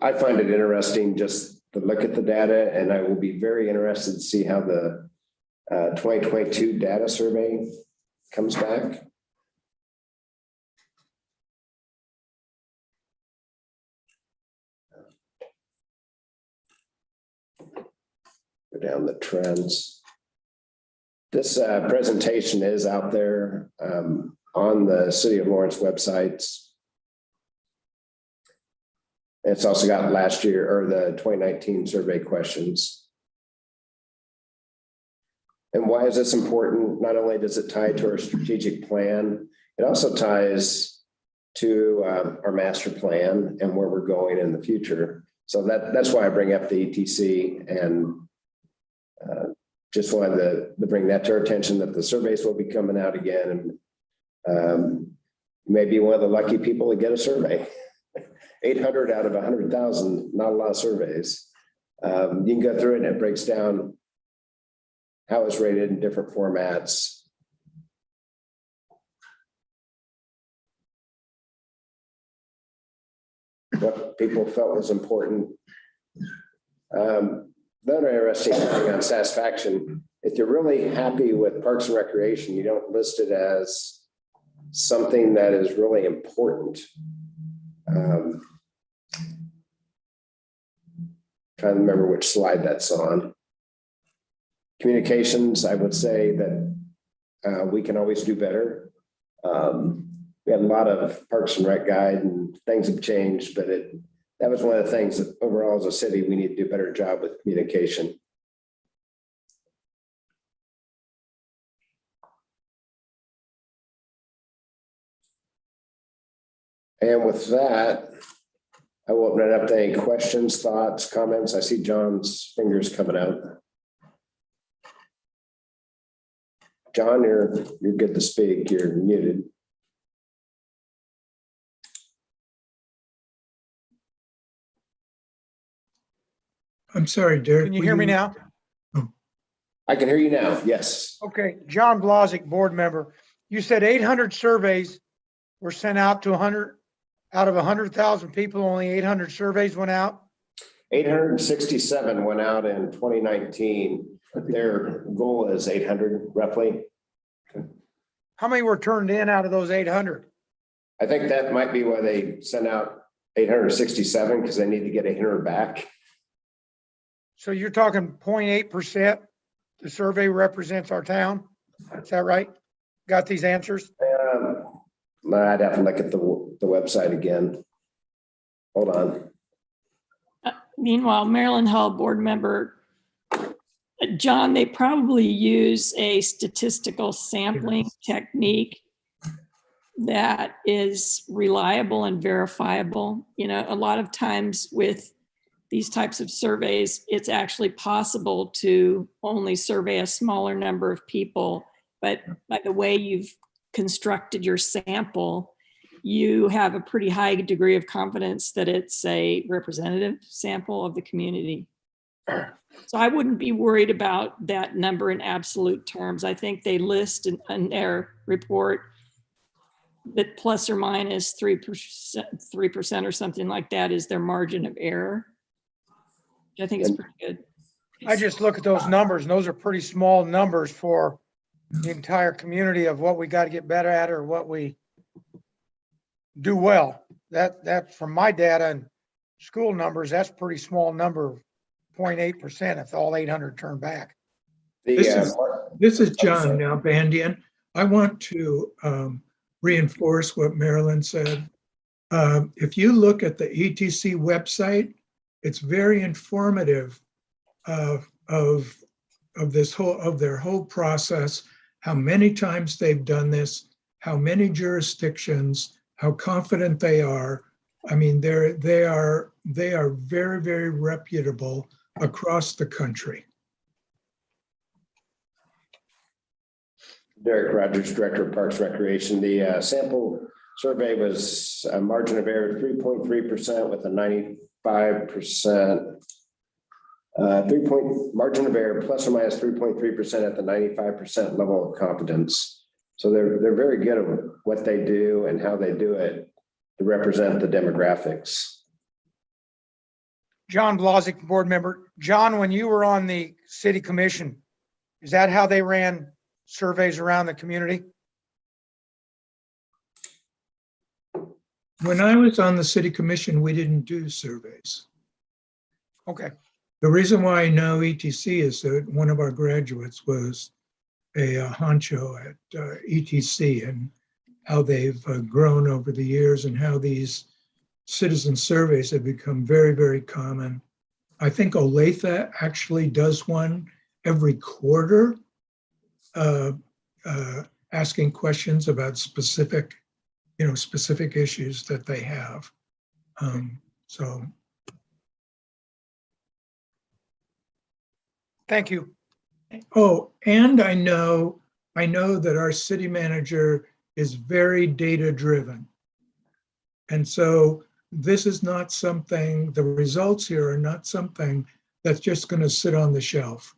I find it interesting just to look at the data, and I will be very interested to see how the 2022 data survey comes back. Go down the trends. This presentation is out there on the City of Lawrence websites. It's also got last year or the 2019 survey questions. And why is this important? Not only does it tie to our strategic plan, it also ties to our master plan and where we're going in the future. So that's why I bring up the ETC, and just wanted to bring that to our attention, that the surveys will be coming out again, and maybe one of the lucky people to get a survey. 800 out of 100,000, not a lot of surveys. You can go through it and it breaks down how it's rated in different formats. What people felt was important. The other interesting thing on satisfaction, if you're really happy with Parks and Recreation, you don't list it as something that is really important. Trying to remember which slide that's on. Communications, I would say that we can always do better. We had a lot of Parks and Rec guide and things have changed, but that was one of the things that overall as a city, we need to do a better job with communication. And with that, I will open it up to any questions, thoughts, comments. I see John's fingers coming out. John, you're good to speak. You're muted. I'm sorry, Derek. Can you hear me now? I can hear you now. Yes. Okay, John Blozick, board member. You said 800 surveys were sent out to 100, out of 100,000 people, only 800 surveys went out? 867 went out in 2019. Their goal is 800 roughly. How many were turned in out of those 800? I think that might be why they sent out 867, because they need to get 800 back. So you're talking 0.8% the survey represents our town? Is that right? Got these answers? I'd have to look at the website again. Hold on. Meanwhile, Maryland Hall board member, John, they probably use a statistical sampling technique that is reliable and verifiable. You know, a lot of times with these types of surveys, it's actually possible to only survey a smaller number of people, but by the way you've constructed your sample, you have a pretty high degree of confidence that it's a representative sample of the community. So I wouldn't be worried about that number in absolute terms. I think they list in their report that plus or minus 3% or something like that is their margin of error. I think it's pretty good. I just look at those numbers, and those are pretty small numbers for the entire community of what we got to get better at or what we do well. That from my data and school numbers, that's a pretty small number, 0.8% if all 800 turn back. This is John now, Bandian. I want to reinforce what Marilyn said. If you look at the ETC website, it's very informative of their whole process, how many times they've done this, how many jurisdictions, how confident they are. I mean, they are very, very reputable across the country. Derek Rogers, Director of Parks Recreation. The sample survey was a margin of error of 3.3% with a 95%. Margin of error plus or minus 3.3% at the 95% level of competence. So they're very good at what they do and how they do it to represent the demographics. John Blozick, board member. John, when you were on the city commission, is that how they ran surveys around the community? When I was on the city commission, we didn't do surveys. Okay. The reason why I know ETC is that one of our graduates was a honcho at ETC, and how they've grown over the years and how these citizen surveys have become very, very common. I think Olathe actually does one every quarter, asking questions about specific issues that they have. So. Thank you. Oh, and I know that our city manager is very data driven. And so this is not something, the results here are not something that's just going to sit on the shelf.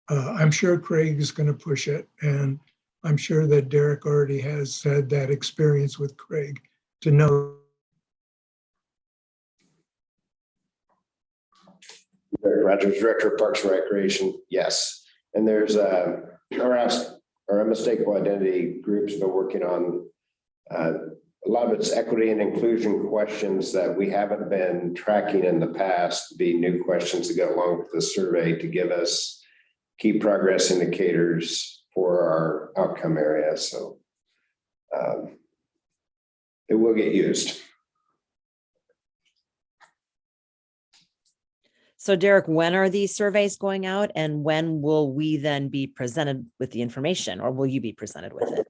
I'm sure Craig is going to push it, and I'm sure that Derek already has had that experience with Craig to know. Rogers, Director of Parks and Recreation, yes. And there's our unmistakable identity groups been working on a lot of its equity and inclusion questions that we haven't been tracking in the past, be new questions to go along with the survey to give us key progress indicators for our outcome area. So it will get used. So Derek, when are these surveys going out, and when will we then be presented with the information, or will you be presented with it?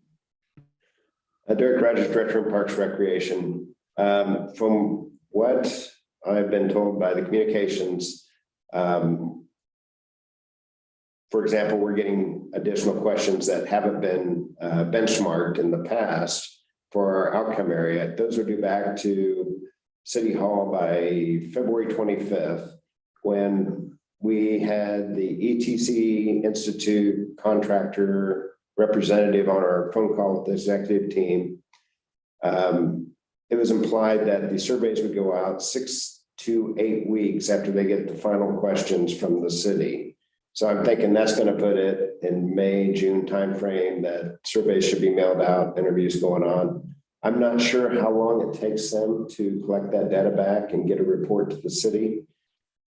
Derek Rogers, Director of Parks Recreation. From what I've been told by the communications, for example, we're getting additional questions that haven't been benchmarked in the past for our outcome area. Those are due back to City Hall by February 25th, when we had the ETC Institute contractor representative on our phone call with the executive team. It was implied that the surveys would go out 6 to 8 weeks after they get the final questions from the city. So I'm thinking that's going to put it in May, June timeframe, that surveys should be mailed out, interviews going on. I'm not sure how long it takes them to collect that data back and get a report to the city.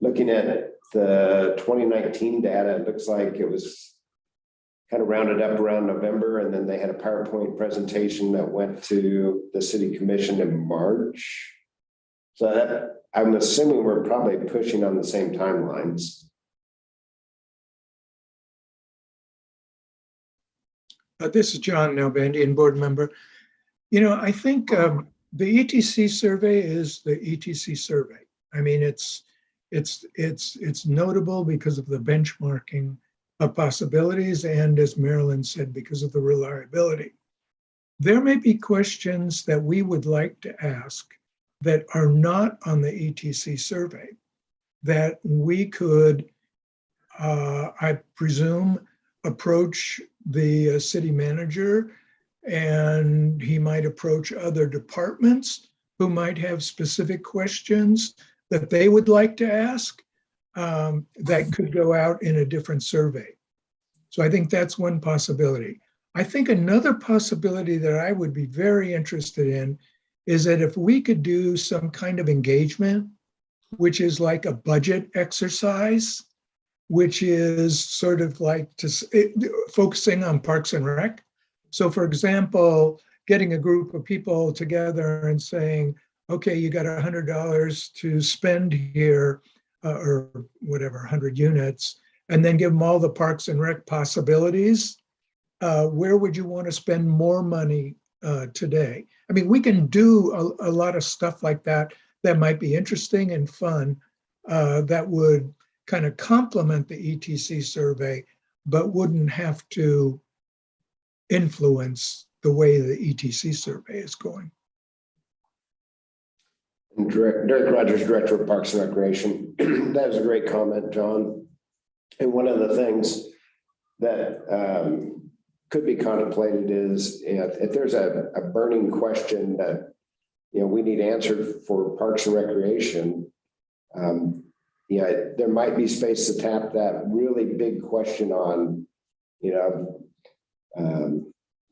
Looking at the 2019 data, it looks like it was kind of rounded up around November, and then they had a PowerPoint presentation that went to the city commission in March. So that, I'm assuming we're probably pushing on the same timelines. This is John Nalbandian, board member. You know, I think the ETC survey is the ETC survey. I mean, it's notable because of the benchmarking of possibilities, and as Marilyn said, because of the reliability. There may be questions that we would like to ask that are not on the ETC survey that we could, I presume, approach the city manager, and he might approach other departments who might have specific questions that they would like to ask that could go out in a different survey. So I think that's one possibility. I think another possibility that I would be very interested in is that if we could do some kind of engagement, which is like a budget exercise, which is sort of like focusing on Parks and Rec. So for example, getting a group of people together and saying, okay, you got $100 to spend here, or whatever, 100 units, and then give them all the Parks and Rec possibilities. Where would you want to spend more money today? I mean, we can do a lot of stuff like that that might be interesting and fun, that would kind of complement the ETC survey, but wouldn't have to influence the way the ETC survey is going. Derek Rogers, Director of Parks and Recreation. That was a great comment, John. And one of the things that could be contemplated is, if there's a burning question that we need answered for Parks and Recreation, there might be space to tap that really big question on,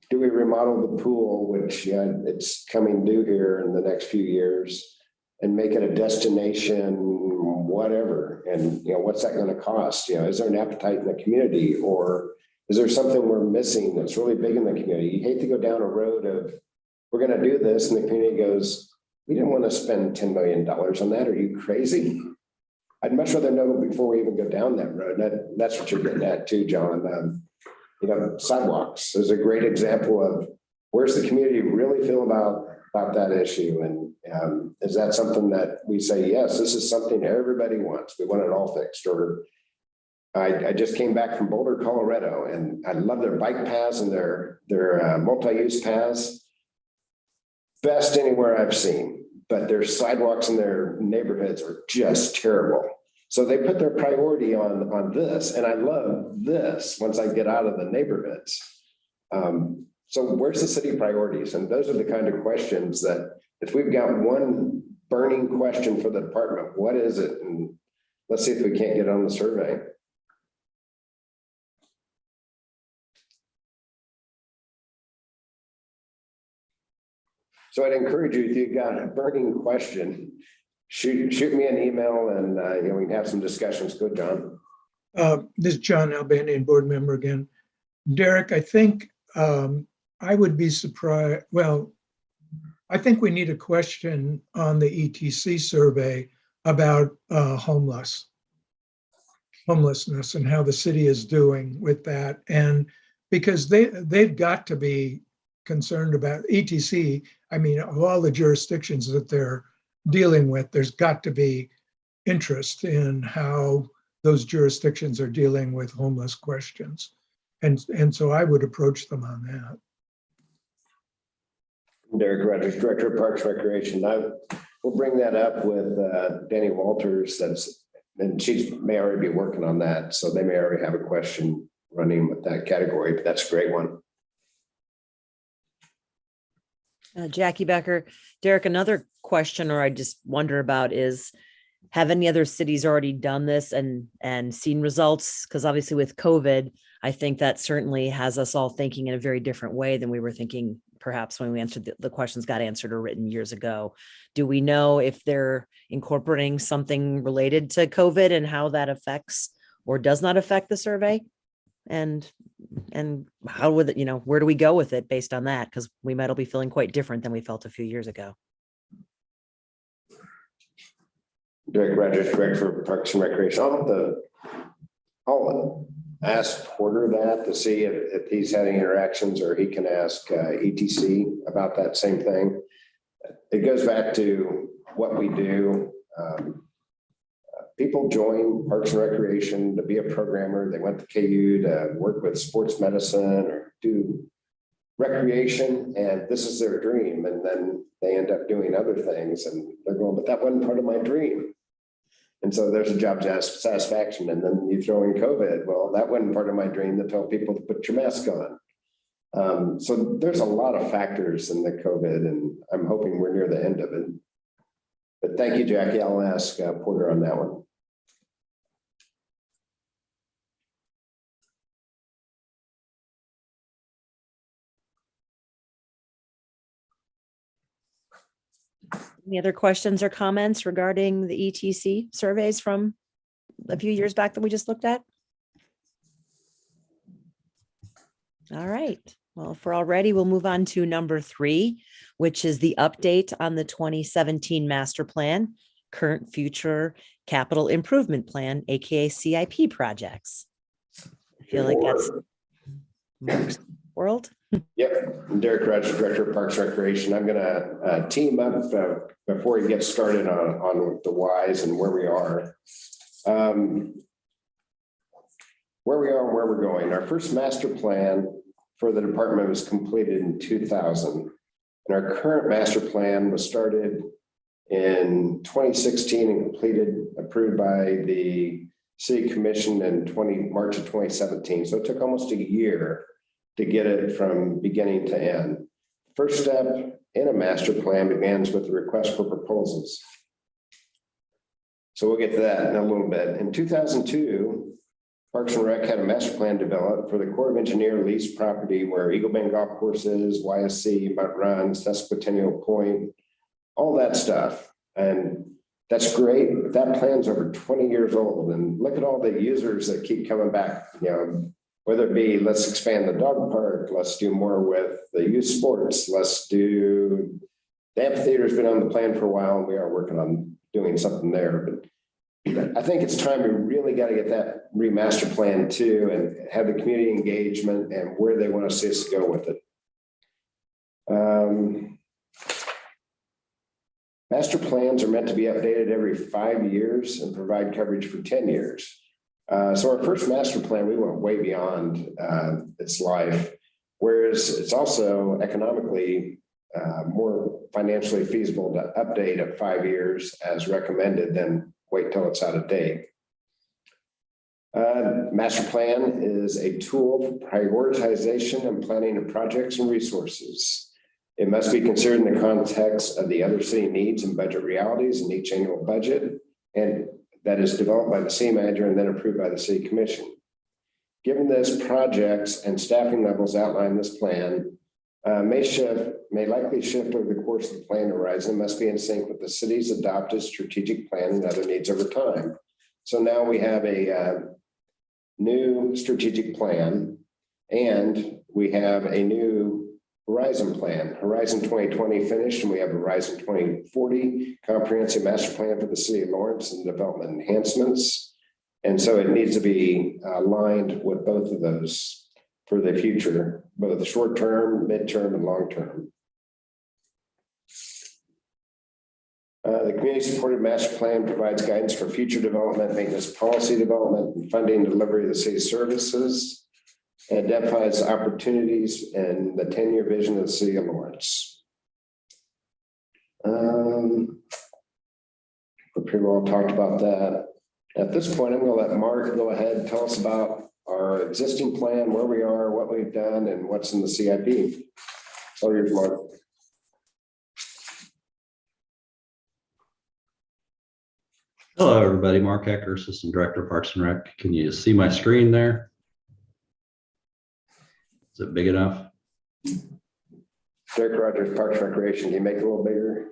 do we remodel the pool, which it's coming due here in the next few years, and make it a destination, whatever, and what's that going to cost? Is there an appetite in the community, or is there something we're missing that's really big in the community? You hate to go down a road of, we're going to do this, and the community goes, We didn't want to spend $10 million on that. Are you crazy? I'd much rather know before we even go down that road. That's what you're getting at too, John. You know, sidewalks is a great example of where's the community really feel about that issue. And is that something that we say, yes, this is something everybody wants. We want it all fixed. Or I just came back from Boulder, Colorado, and I love their bike paths and their multi-use paths. Best anywhere I've seen, but their sidewalks in their neighborhoods are just terrible. So they put their priority on this, and I love this once I get out of the neighborhoods. So where's the city priorities? And those are the kind of questions that if we've got one burning question for the department, what is it? And let's see if we can't get on the survey. So I'd encourage you, if you've got a burning question, shoot me an email and we can have some discussions. Go, John. This is John Albanian, board member again. Derek, I think I would be surprised. Well, I think we need a question on the ETC survey about homelessness and how the city is doing with that. And because they've got to be concerned about ETC. I mean, of all the jurisdictions that they're dealing with, there's got to be interest in how those jurisdictions are dealing with homeless questions. And so I would approach them on that. Derek Rogers, Director of Parks Recreation. We'll bring that up with Danny Walters. And she may already be working on that. So they may already have a question running with that category, but that's a great one. Jackie Becker, Derek, another question, or I just wonder about is, have any other cities already done this and seen results? Because obviously with COVID, I think that certainly has us all thinking in a very different way than we were thinking perhaps when we answered the questions got answered or written years ago. Do we know if they're incorporating something related to COVID and how that affects or does not affect the survey? And how would it, where do we go with it based on that? Because we might all be feeling quite different than we felt a few years ago. Derek Rogers, Director of Parks and Recreation. I'll ask Porter that to see if he's had any interactions, or he can ask ETC about that same thing. It goes back to what we do. People join Parks and Recreation to be a programmer. They went to KU to work with sports medicine or do recreation, and this is their dream. And then they end up doing other things, and they're going, but that wasn't part of my dream. And so there's a job satisfaction. And then you throw in COVID. Well, that wasn't part of my dream to tell people to put your mask on. So there's a lot of factors in the COVID, and I'm hoping we're near the end of it. But thank you, Jackie. I'll ask Porter on that one. Any other questions or comments regarding the ETC surveys from a few years back that we just looked at? All right. Well, if we're all ready, we'll move on to number 3, which is the update on the 2017 master plan, current future capital improvement plan, aka CIP projects. I feel like that's Mark's world. Yep, Derek Rogers, Director of Parks Recreation. I'm going to team up before he gets started on the whys and where we are. Where we are and where we're going. Our first master plan for the department was completed in 2000. And our current master plan was started in 2016 and completed, approved by the City Commission in March of 2017. So it took almost a year to get it from beginning to end. First step in a master plan begins with the request for proposals. So we'll get to that in a little bit. In 2002, Parks and Rec had a master plan developed for the Corps of Engineer leased property where Eagle Bend Golf Courses, YSC, Mount Runs, Sesquicentennial Point, all that stuff. And that's great, but that plan's over 20 years old. And look at all the users that keep coming back, whether it be, let's expand the dog park, let's do more with the youth sports, let's do The amphitheater's been on the plan for a while, and we are working on doing something there, but I think it's time we really got to get that remaster plan too, and have the community engagement and where they want to see us go with it. Master plans are meant to be updated every 5 years and provide coverage for 10 years. So our first master plan, we went way beyond its life, whereas it's also economically more financially feasible to update at 5 years as recommended than wait till it's out of date. Master plan is a tool for prioritization and planning of projects and resources. It must be considered in the context of the other city needs and budget realities in each annual budget, and that is developed by the city manager and then approved by the city commission. Given this, projects and staffing levels outlined in this plan may likely shift over the course of the plan horizon, must be in sync with the city's adopted strategic plan and other needs over time. So now we have a new strategic plan, and we have a new Horizon plan. Horizon 2020 finished, and we have Horizon 2040 comprehensive master plan for the city of Lawrence and development enhancements. And so it needs to be aligned with both of those for the future, both the short term, midterm, and long term. The community supported master plan provides guidance for future development, maintenance policy development, and funding and delivery of the city's services. It identifies opportunities in the 10-year vision of the city of Lawrence. We pretty well talked about that. At this point, I'm going to let Mark go ahead and tell us about our existing plan, where we are, what we've done, and what's in the CIP. So here's Mark. Hello, everybody. Mark Ecker, Assistant Director of Parks and Rec. Can you see my screen there? Is it big enough? Derek Rogers, Parks and Recreation. Can you make it a little bigger?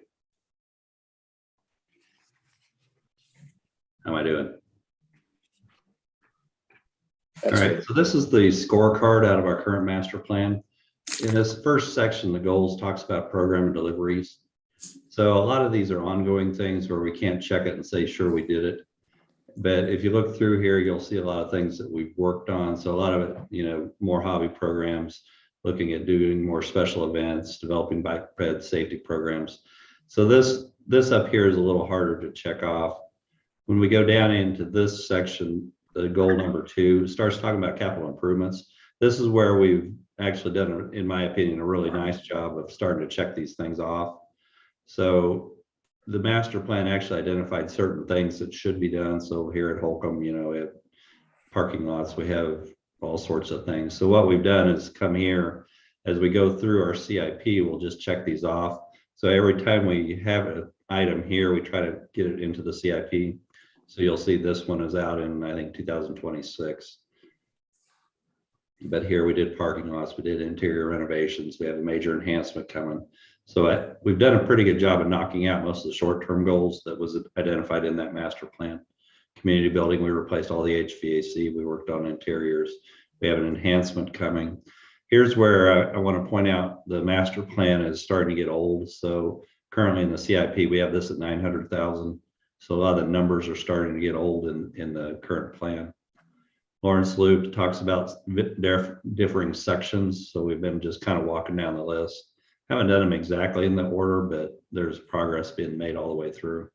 How am I doing? That's all right, good. so this is the scorecard out of our current master plan. In this first section, the goals talks about program and deliveries. So a lot of these are ongoing things where we can't check it and say, sure, we did it. But if you look through here, you'll see a lot of things that we've worked on. So a lot of it, more hobby programs, looking at doing more special events, developing bike bed safety programs. So this up here is a little harder to check off. When we go down into this section, the goal number 2 starts talking about capital improvements. This is where we've actually done, in my opinion, a really nice job of starting to check these things off. So the master plan actually identified certain things that should be done. So here at Holcomb, we have parking lots, we have all sorts of things. So what we've done is come here, as we go through our CIP, we'll just check these off. So every time we have an item here, we try to get it into the CIP. So you'll see this one is out in, I think, 2026. But here we did parking lots, we did interior renovations, we have a major enhancement coming. So we've done a pretty good job of knocking out most of the short-term goals that was identified in that master plan. Community building, we replaced all the HVAC, we worked on interiors. We have an enhancement coming. Here's where I want to point out the master plan is starting to get old. So currently in the CIP, we have this at 900,000. So a lot of the numbers are starting to get old in the current plan. Lawrence Loop talks about differing sections. So we've been just kind of walking down the list. Haven't done them exactly in the order, but there's progress being made all the way through.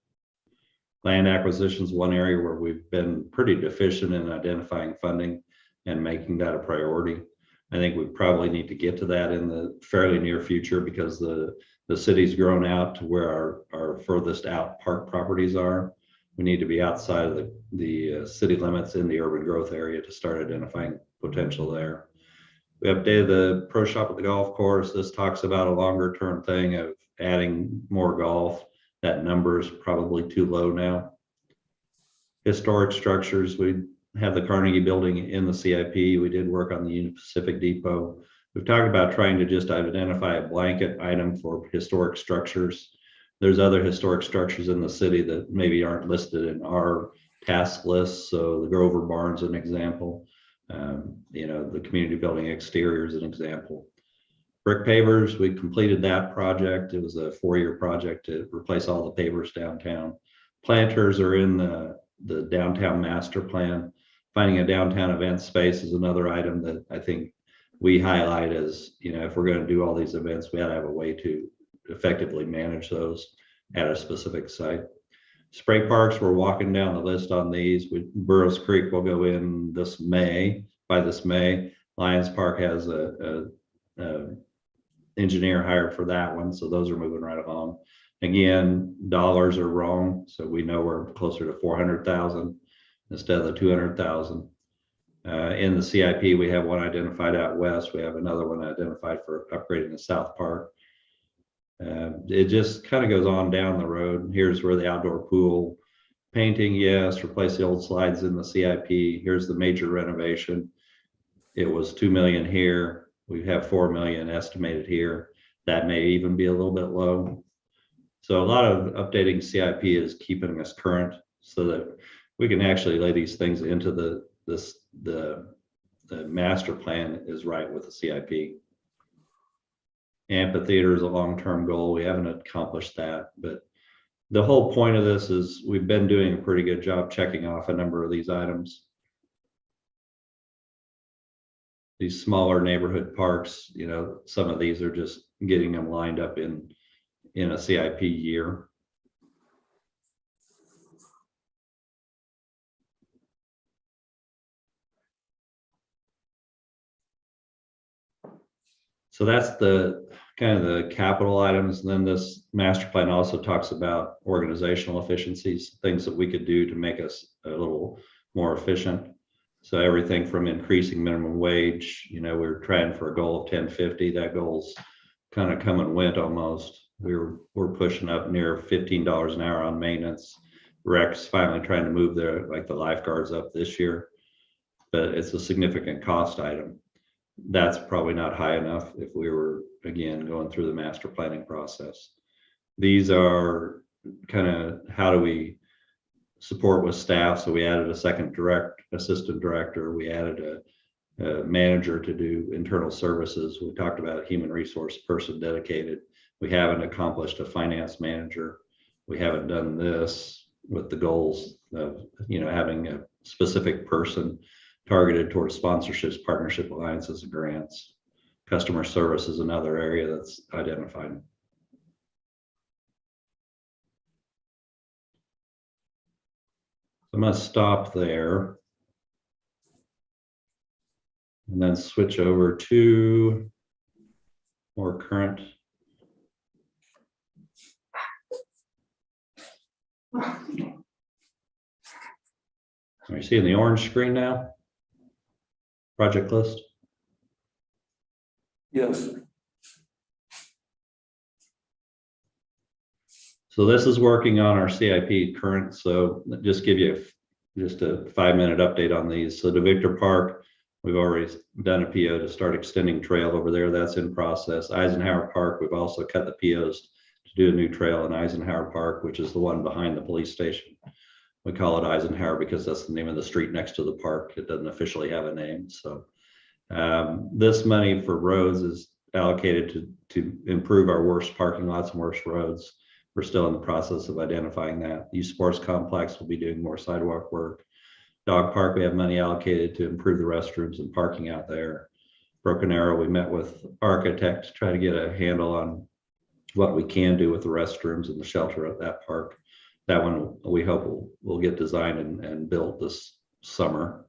Land acquisition is one area where we've been pretty deficient in identifying funding and making that a priority. I think we probably need to get to that in the fairly near future because the city's grown out to where our furthest out park properties are. We need to be outside of the city limits in the urban growth area to start identifying potential there. We updated the pro shop at the golf course. This talks about a longer term thing of adding more golf. That number is probably too low now. Historic structures, we have the Carnegie building in the CIP. We did work on the Union Pacific Depot. We've talked about trying to just identify a blanket item for historic structures. There's other historic structures in the city that maybe aren't listed in our task list. So the Grover Barn's an example. The community building exterior is an example. Brick pavers, we completed that project. It was a 4-year project to replace all the pavers downtown. Planters are in the downtown master plan. Finding a downtown event space is another item that I think we highlight as, if we're going to do all these events, we ought to have a way to effectively manage those at a specific site. Spray parks, we're walking down the list on these. Burroughs Creek will go in by this May. Lions Park has a engineer hired for that one, so those are moving right along. Again, dollars are wrong, so we know we're closer to 400,000 instead of the 200,000. In the CIP, we have one identified out west. We have another one identified for upgrading the South Park. It just kind of goes on down the road. Here's where the outdoor pool painting, yes, replace the old slides in the CIP. Here's the major renovation. It was 2 million here. We have 4 million estimated here. That may even be a little bit low. So a lot of updating CIP is keeping us current so that we can actually lay these things into the master plan is right with the CIP. Amphitheater is a long-term goal. We haven't accomplished that, but the whole point of this is we've been doing a pretty good job checking off a number of these items. These smaller neighborhood parks, some of these are just getting them lined up in a CIP year. So that's the kind of the capital items. And then this master plan also talks about organizational efficiencies, things that we could do to make us a little more efficient. So everything from increasing minimum wage, we're trying for a goal of 10.50. That goal's kind of come and went almost. We're pushing up near $15 an hour on maintenance. Rec's finally trying to move the lifeguards up this year, but it's a significant cost item. That's probably not high enough if we were, again, going through the master planning process. These are kind of how do we support with staff. So we added a second assistant director. We added a manager to do internal services. We talked about a human resource person dedicated. We haven't accomplished a finance manager. We haven't done this with the goals of, having a specific person targeted towards sponsorships, partnership alliances, and grants. Customer service is another area that's identified. I'm going to stop there and then switch over to more current. Are you seeing the orange screen now? Project list? Yes. So this is working on our CIP current. So just give you just a 5-minute update on these. So the Victor Park, we've already done a PO to start extending trail over there. That's in process. Eisenhower Park, we've also cut the POs to do a new trail in Eisenhower Park, which is the one behind the police station. We call it Eisenhower because that's the name of the street next to the park. It doesn't officially have a name. So this money for roads is allocated to improve our worst parking lots and worst roads. We're still in the process of identifying that. Youth Sports Complex will be doing more sidewalk work. Dog Park, we have money allocated to improve the restrooms and parking out there. Broken Arrow, we met with Architect to try to get a handle on what we can do with the restrooms and the shelter at that park. That one we hope will get designed and built this summer.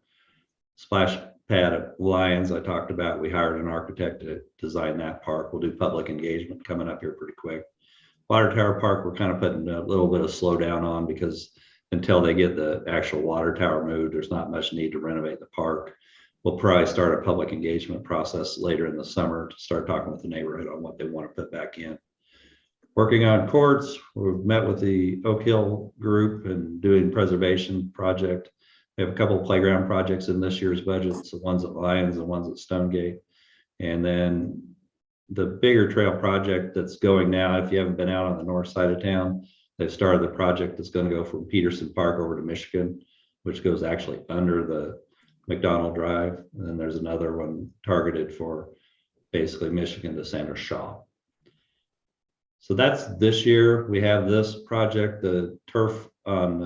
Splash pad at Lions, I talked about. We hired an architect to design that park. We'll do public engagement coming up here pretty quick. Water Tower Park, we're kind of putting a little bit of slowdown on because until they get the actual water tower moved, there's not much need to renovate the park. We'll probably start a public engagement process later in the summer to start talking with the neighborhood on what they want to put back in. Working on courts, we've met with the Oak Hill group and doing preservation project. We have a couple of playground projects in this year's budget, so one's at Lions and one's at Stonegate. And then the bigger trail project that's going now, if you haven't been out on the north side of town, they've started the project that's going to go from Peterson Park over to Michigan, which goes actually under the McDonald Drive. And then there's another one targeted for basically Michigan to Sandra Shaw. So that's this year. We have this project, the turf on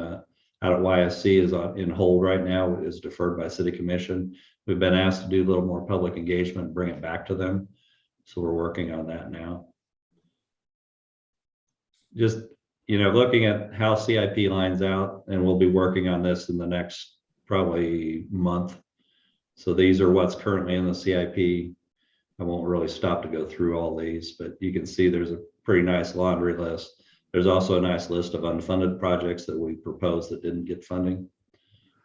out at YSC is in hold right now, is deferred by City Commission. We've been asked to do a little more public engagement, bring it back to them. So we're working on that now. Just, looking at how CIP lines out, and we'll be working on this in the next probably month. So these are what's currently in the CIP. I won't really stop to go through all these, but you can see there's a pretty nice laundry list. There's also a nice list of unfunded projects that we proposed that didn't get funding.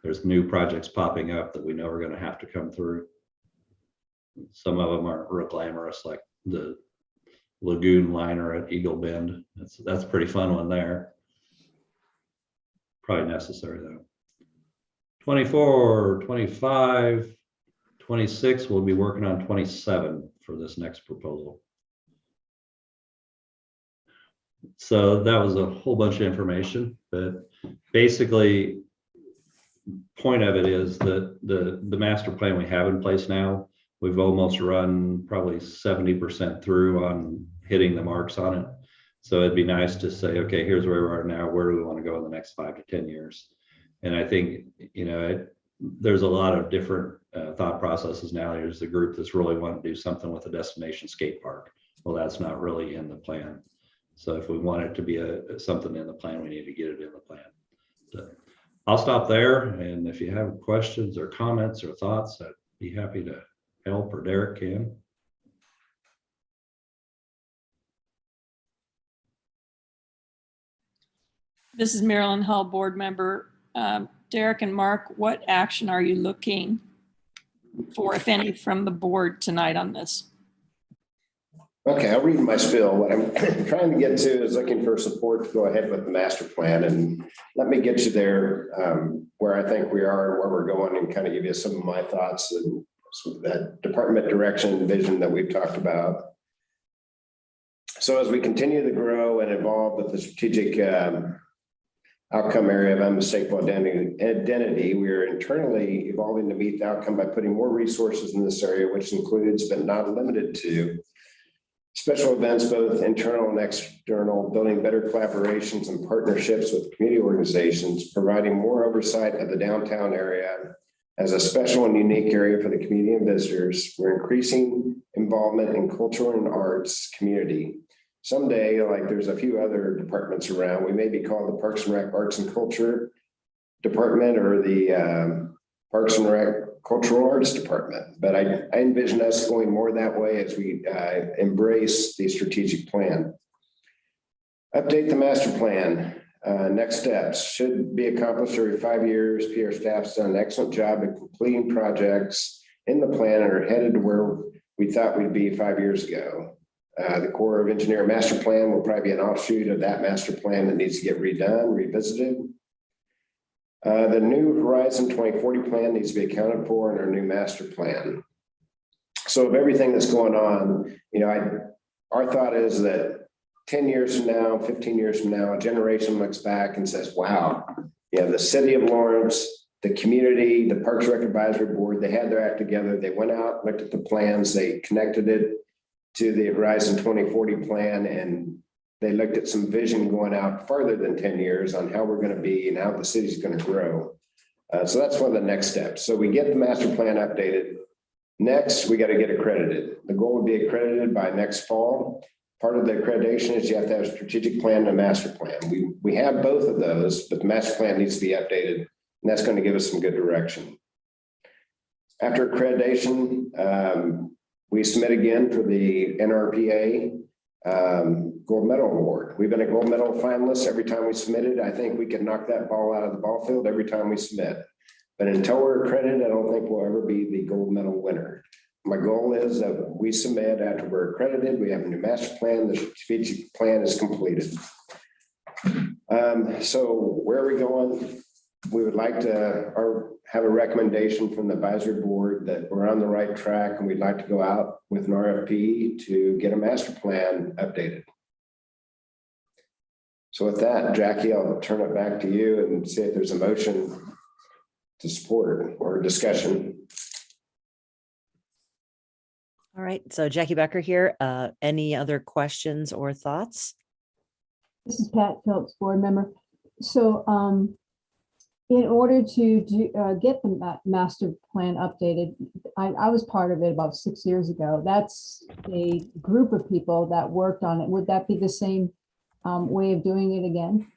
There's new projects popping up that we know are going to have to come through. Some of them aren't real glamorous, like the lagoon liner at Eagle Bend. That's a pretty fun one there. Probably necessary though. 24, 25, 26, we'll be working on 27 for this next proposal. So that was a whole bunch of information, but basically point of it is that the master plan we have in place now, we've almost run probably 70% through on hitting the marks on it. So it'd be nice to say, okay, here's where we are now. Where do we want to go in the next 5 to 10 years? And I think, there's a lot of different thought processes now. There's a group that's really wanting to do something with a destination skate park. Well, that's not really in the plan. So if we want it to be something in the plan, we need to get it in the plan. So I'll stop there. And if you have questions or comments or thoughts, I'd be happy to help, or Derek can. This is Marilyn Hull, board member. Derek and Mark, what action are you looking for, if any, from the board tonight on this? Okay, I'll read my spiel. What I'm trying to get to is looking for support to go ahead with the master plan. And let me get you there where I think we are and where we're going, and kind of give you some of my thoughts and that department direction and vision that we've talked about. So as we continue to grow and evolve with the strategic outcome area of unmistakable identity, we are internally evolving to meet the outcome by putting more resources in this area, which includes, but not limited to, special events, both internal and external, building better collaborations and partnerships with community organizations, providing more oversight of the downtown area as a special and unique area for the community and visitors. We're increasing involvement in cultural and arts community. Someday, like there's a few other departments around, we may be called the Parks and Rec Arts and Culture Department, or the Parks and Rec Cultural Arts Department. But I envision us going more that way as we embrace the strategic plan. Update the master plan. Next steps should be accomplished every 5 years. PR staff's done an excellent job at completing projects in the plan and are headed to where we thought we'd be 5 years ago. The Corps of Engineer master plan will probably be an offshoot of that master plan that needs to get redone, revisited. The new Horizon 2040 plan needs to be accounted for in our new master plan. So of everything that's going on, our thought is that 10 years from now, 15 years from now, a generation looks back and says, wow, the city of Lawrence, the community, the Parks Rec Advisory Board, they had their act together. They went out, looked at the plans, they connected it to the Horizon 2040 plan, and they looked at some vision going out farther than 10 years on how we're going to be and how the city's going to grow. So that's one of the next steps. So we get the master plan updated. Next, we got to get accredited. The goal would be accredited by next fall. Part of the accreditation is you have to have a strategic plan and a master plan. We have both of those, but the master plan needs to be updated, and that's going to give us some good direction. After accreditation, we submit again for the Nrpa Gold Medal Award. We've been a gold medal finalist every time we submitted. I think we can knock that ball out of the ball field every time we submit. But until we're accredited, I don't think we'll ever be the gold medal winner. My goal is that we submit after we're accredited, we have a new master plan, the strategic plan is completed. So where are we going? We would like to have a recommendation from the advisory board that we're on the right track, and we'd like to go out with an RFP to get a master plan updated. So with that, Jackie, I'll turn it back to you and see if there's a motion to support or discussion. All right, so Jackie Becker here. Any other questions or thoughts? This is Pat Phillips, board member. So in order to get the master plan updated, I was part of it about 6 years ago. That's a group of people that worked on it. Would that be the same way of doing it again?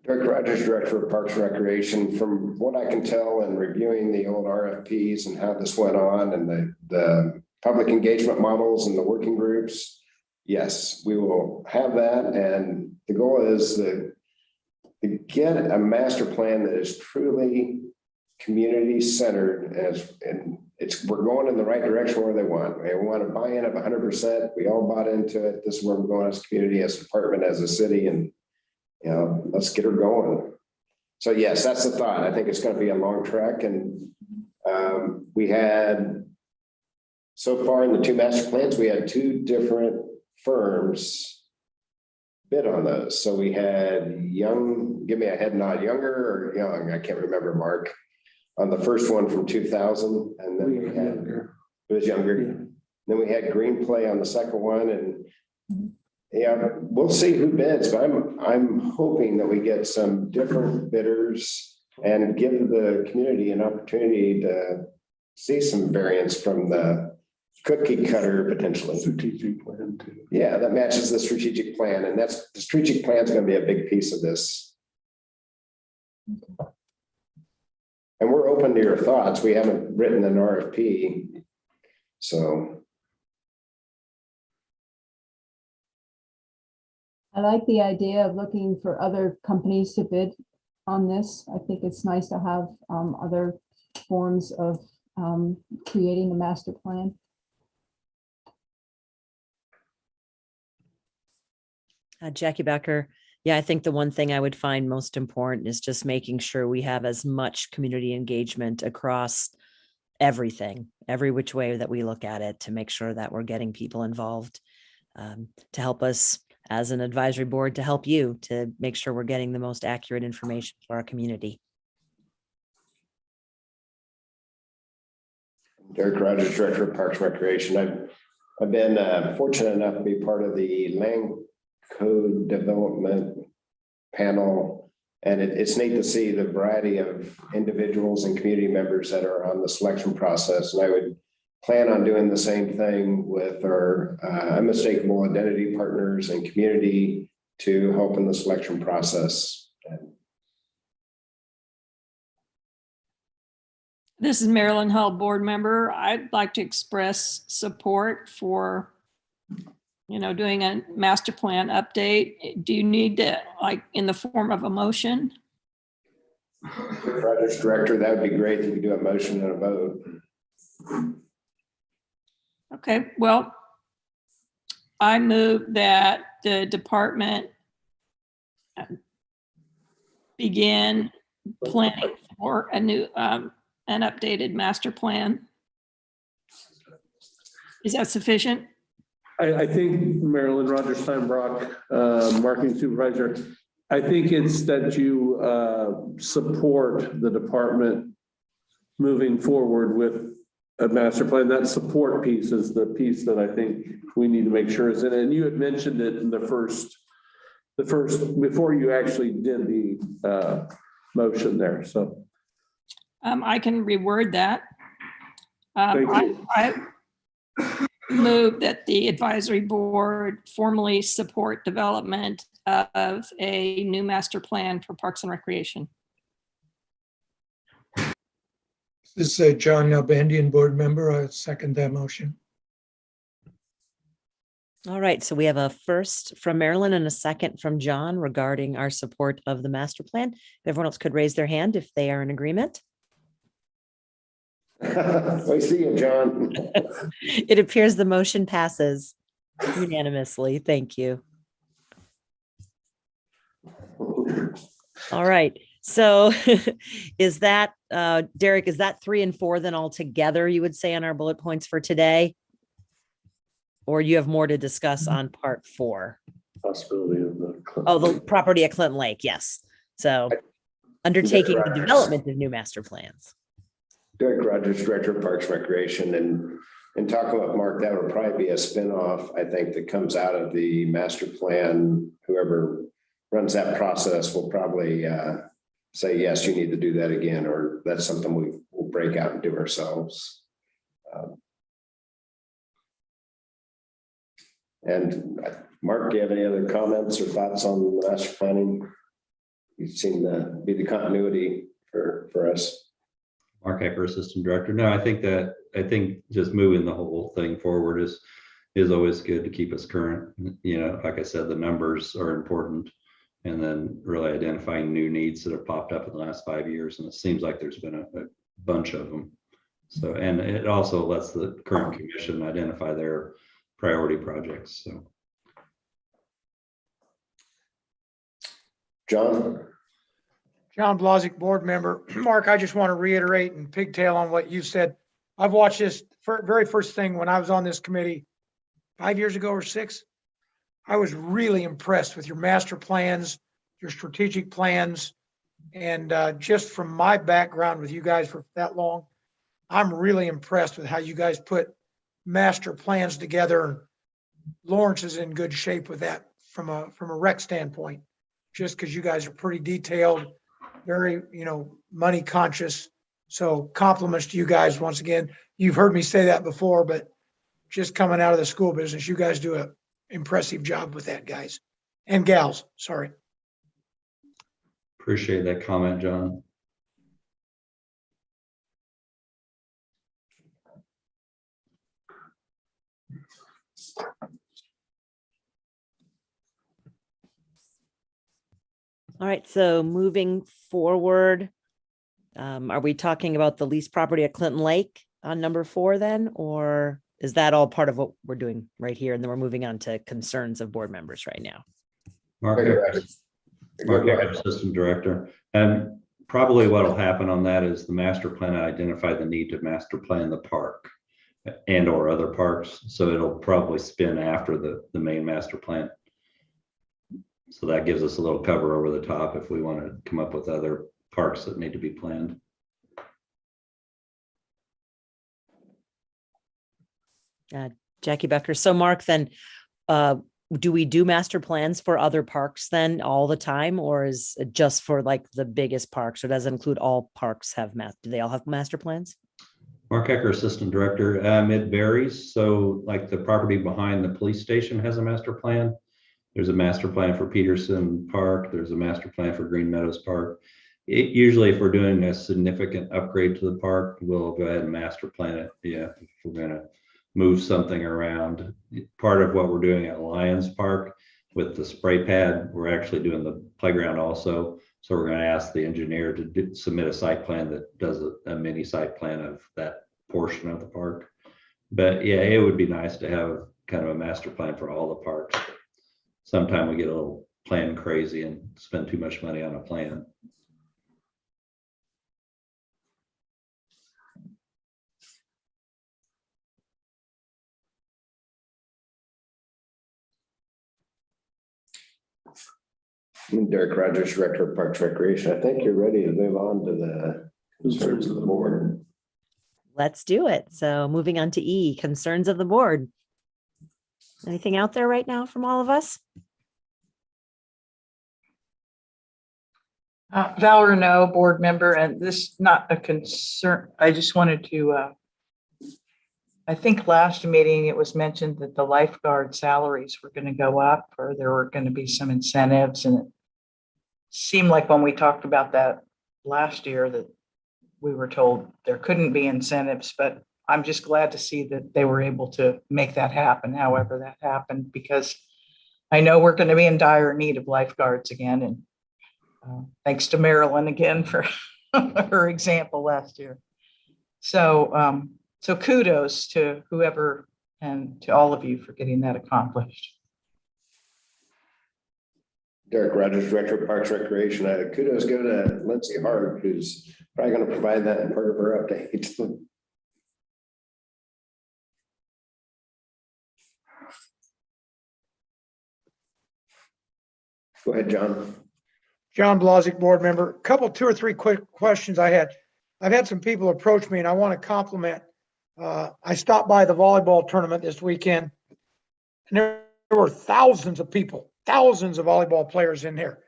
Derek Rogers, Director of Parks and Recreation. From what I can tell and reviewing the old RFPs and how this went on and the public engagement models and the working groups, yes, we will have that. And the goal is to get a master plan that is truly community centered and we're going in the right direction where they want. We want a buy-in of 100%. We all bought into it. This is where we're going as a community, as a department, as a city, and let's get her going. So yes, that's the thought. I think it's going to be a long trek, and we had so far in the 2 master plans, we had 2 different firms bid on those. So we had young, give me a head nod, younger or young, I can't remember, Mark, on the first one from 2000, and then we had younger. It was younger. Yeah. Then we had Green Play on the second one, and we'll see who bids, but I'm hoping that we get some different bidders and give the community an opportunity to see some variance from the cookie cutter potentially. Strategic plan too. Yeah, that matches the strategic plan, and that's the strategic plan is going to be a big piece of this. And we're open to your thoughts. We haven't written an RFP, so. I like the idea of looking for other companies to bid on this. I think it's nice to have other forms of creating the master plan. Jackie Becker. Yeah, I think the one thing I would find most important is just making sure we have as much community engagement across everything, every which way that we look at it, to make sure that we're getting people involved, to help us as an advisory board, to help you to make sure we're getting the most accurate information for our community. Derek Rogers, Director of Parks and Recreation. I've been fortunate enough to be part of the land code development panel, and it's neat to see the variety of individuals and community members that are on the selection process. And I would plan on doing the same thing with our unmistakable identity partners and community to help in the selection process. This is Marilyn Hull, board member. I'd like to express support for, doing a master plan update. Do you need to, like, in the form of a motion? Project director, that would be great if you could do a motion and a vote. Okay, well, I move that the department begin planning for a new, an updated master plan. Is that sufficient? I think Marilyn Rogers Steinbrock, marketing supervisor, I think it's that you support the department moving forward with a master plan. That support piece is the piece that I think we need to make sure is in it. And you had mentioned it in the first before you actually did the motion there. So I can reword that. Thank you. I move that the advisory board formally support development of a new master plan for Parks and Recreation. This is John Nalbandian, board member. I second that motion. All right, so we have a first from Marilyn and a second from John regarding our support of the master plan. If everyone else could raise their hand if they are in agreement. I see you, John. It appears the motion passes unanimously. Thank you. All right. So is that, Derek, is that 3 and 4 then all together, you would say, on our bullet points for today? Or you have more to discuss on part 4? Possibility of the. Oh, the property at Clinton Lake. Yes. So undertaking the development of new master plans. Derek Rogers, Director of Parks and Recreation, and And talking about Mark, that would probably be a spinoff, I think, that comes out of the master plan. Whoever runs that process will probably say, yes, you need to do that again, or that's something we'll break out and do ourselves. And Mark, do you have any other comments or thoughts on the master planning? You seem to be the continuity for us. Mark Ecker, Assistant Director. No, I think just moving the whole thing forward is always good to keep us current. You know, like I said, the numbers are important, and then really identifying new needs that have popped up in the last 5 years. And it seems like there's been a bunch of them. So, and it also lets the current commission identify their priority projects. So, John Blazek, board member. Mark, I just want to reiterate and pigtail on what you said. I've watched this very first thing when I was on this committee 5 years ago or 6. I was really impressed with your master plans, your strategic plans. And just from my background with you guys for that long, I'm really impressed with how you guys put master plans together. Lawrence is in good shape with that from a rec standpoint, just because you guys are pretty detailed, very, money conscious. So compliments to you guys once again. You've heard me say that before, but just coming out of the school business, you guys do an impressive job with that, guys and gals. Sorry. appreciate that comment, John. All right, so moving forward, are we talking about the leased property at Clinton Lake on number 4 then? Or is that all part of what we're doing right here? And then we're moving on to concerns of board members right now. Mark Ecker, Assistant Director. And probably what will happen on that is the master plan identified the need to master plan the park and or other parks. So it'll probably spin after the main master plan. So that gives us a little cover over the top if we want to come up with other parks that need to be planned. Jackie Becker. So Mark, then do we do master plans for other parks then all the time, or is it just for like the biggest parks, or does it include all parks do they all have master plans? Mark Ecker, Assistant Director. It varies. So like the property behind the police station has a master plan. There's a master plan for Peterson Park. There's a master plan for Green Meadows Park. Usually if we're doing a significant upgrade to the park, we'll go ahead and master plan it. Yeah, if we're gonna move something around. Part of what we're doing at Lions Park with the spray pad, we're actually doing the playground also. So we're gonna ask the engineer to submit a site plan that does a mini site plan of that portion of the park. But yeah, it would be nice to have kind of a master plan for all the parks. Sometimes we get a little plan crazy and spend too much money on a plan. Derek Rogers, Director of Parks Recreation. I think you're ready to move on to the concerns of the board. Let's do it. So moving on to E, concerns of the board. Anything out there right now from all of us? Valor, no, board member, and this not a concern. I just wanted to, I think last meeting it was mentioned that the lifeguard salaries were going to go up, or there were going to be some incentives, and it seemed like when we talked about that last year that we were told there couldn't be incentives, but I'm just glad to see that they were able to make that happen, however that happened, because I know we're going to be in dire need of lifeguards again. And thanks to Marilyn again for her example last year. So, so kudos to whoever and to all of you for getting that accomplished. Derek Rogers, Director of Parks Recreation. Kudos go to Lindsay Hart, who's probably going to provide that in part of her update. Go ahead, John. John Blazek, board member. Two or three quick questions I had. I've had some people approach me, and I want to compliment I stopped by the volleyball tournament this weekend, and there were thousands of people, thousands of volleyball players in there.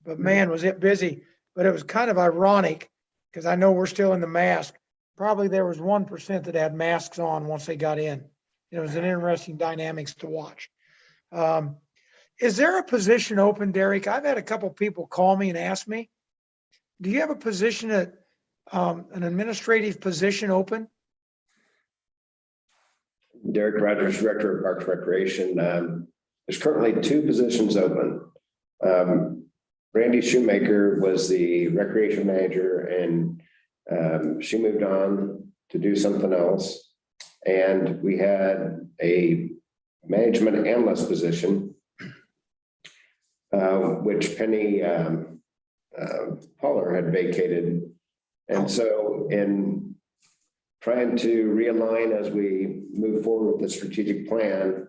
But man, was it busy. But it was kind of ironic because I know we're still in the mask. Probably there was 1% that had masks on once they got in. It was an interesting dynamics to watch. Is there a position open, Derek? I've had a couple people call me and ask me, do you have a position at an administrative position open? Derek Rogers, Director of Parks Recreation. There's currently 2 positions open. Brandy Shoemaker was the recreation manager, and she moved on to do something else. And we had a management analyst position, which Penny Poller had vacated. And so in trying to realign as we move forward with the strategic plan,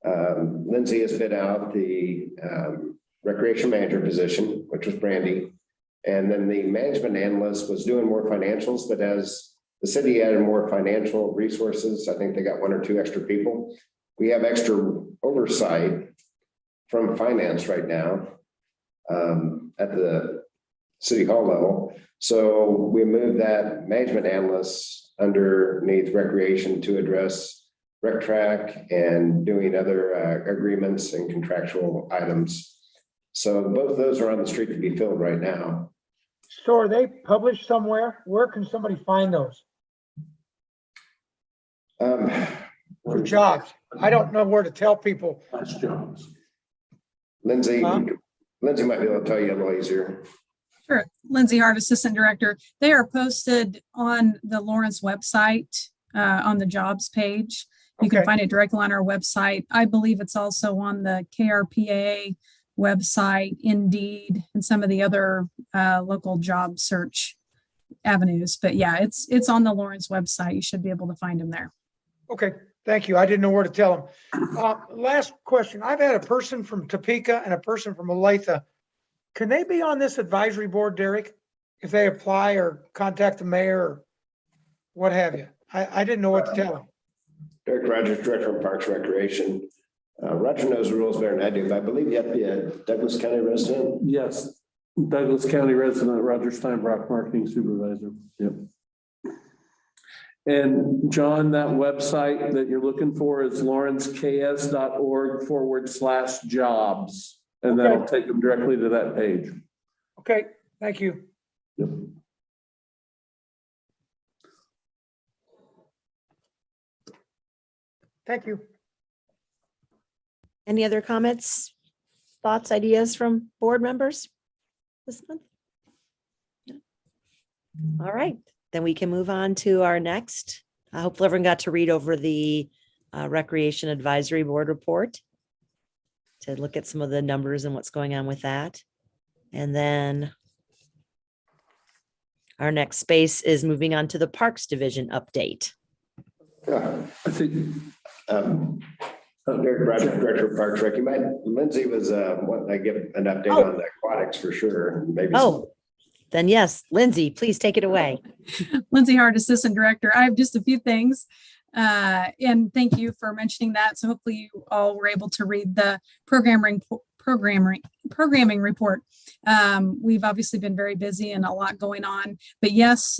Lindsay has bid out the recreation manager position, which was Brandy. And then the management analyst was doing more financials, but as the city added more financial resources, I think they got 1 or 2 extra people. We have extra oversight from finance right now at the city hall level. So we moved that management analyst underneath recreation to address rec track and doing other agreements and contractual items. So both of those are on the street to be filled right now. So are they published somewhere? Where can somebody find those? For jobs. I don't know where to tell people. That's jobs. Lindsay, Lindsay might be able to tell you a little easier. Sure. Lindsay Hart, Assistant Director. They are posted on the Lawrence website on the jobs page. You can find it directly on our website. I believe it's also on the KRPA website, Indeed, and some of the other local job search avenues. But yeah, it's on the Lawrence website. You should be able to find them there. Okay, thank you. I didn't know where to tell them. Last question. I've had a person from Topeka and a person from Olathe. Can they be on this advisory board, Derek, if they apply or contact the mayor or what have you? I didn't know what to tell them. Derek Rogers, Director of Parks Recreation. Roger knows the rules better than I do, but I believe you have to be a Douglas County resident. Yes, Douglas County resident, Roger Steinbrock, Marketing Supervisor. Yep. And John, that website that you're looking for is lawrenceks.org/jobs. And that'll take them directly to that page. Okay, thank you. Yep. Thank you. Any other comments, thoughts, ideas from board members this month? No. All right, then we can move on to our next. Hopefully everyone got to read over the Recreation Advisory Board report to look at some of the numbers and what's going on with that. And then our next space is moving on to the Parks Division update. Yeah, I think Derek Rogers, Director of Parks Rec. Lindsay was wanting to give an update on the aquatics for sure. Maybe. Then yes, Lindsay, please take it away. Lindsay Hart, Assistant Director. I have just a few things. And thank you for mentioning that. So hopefully you all were able to read the programming report. We've obviously been very busy and a lot going on, but yes,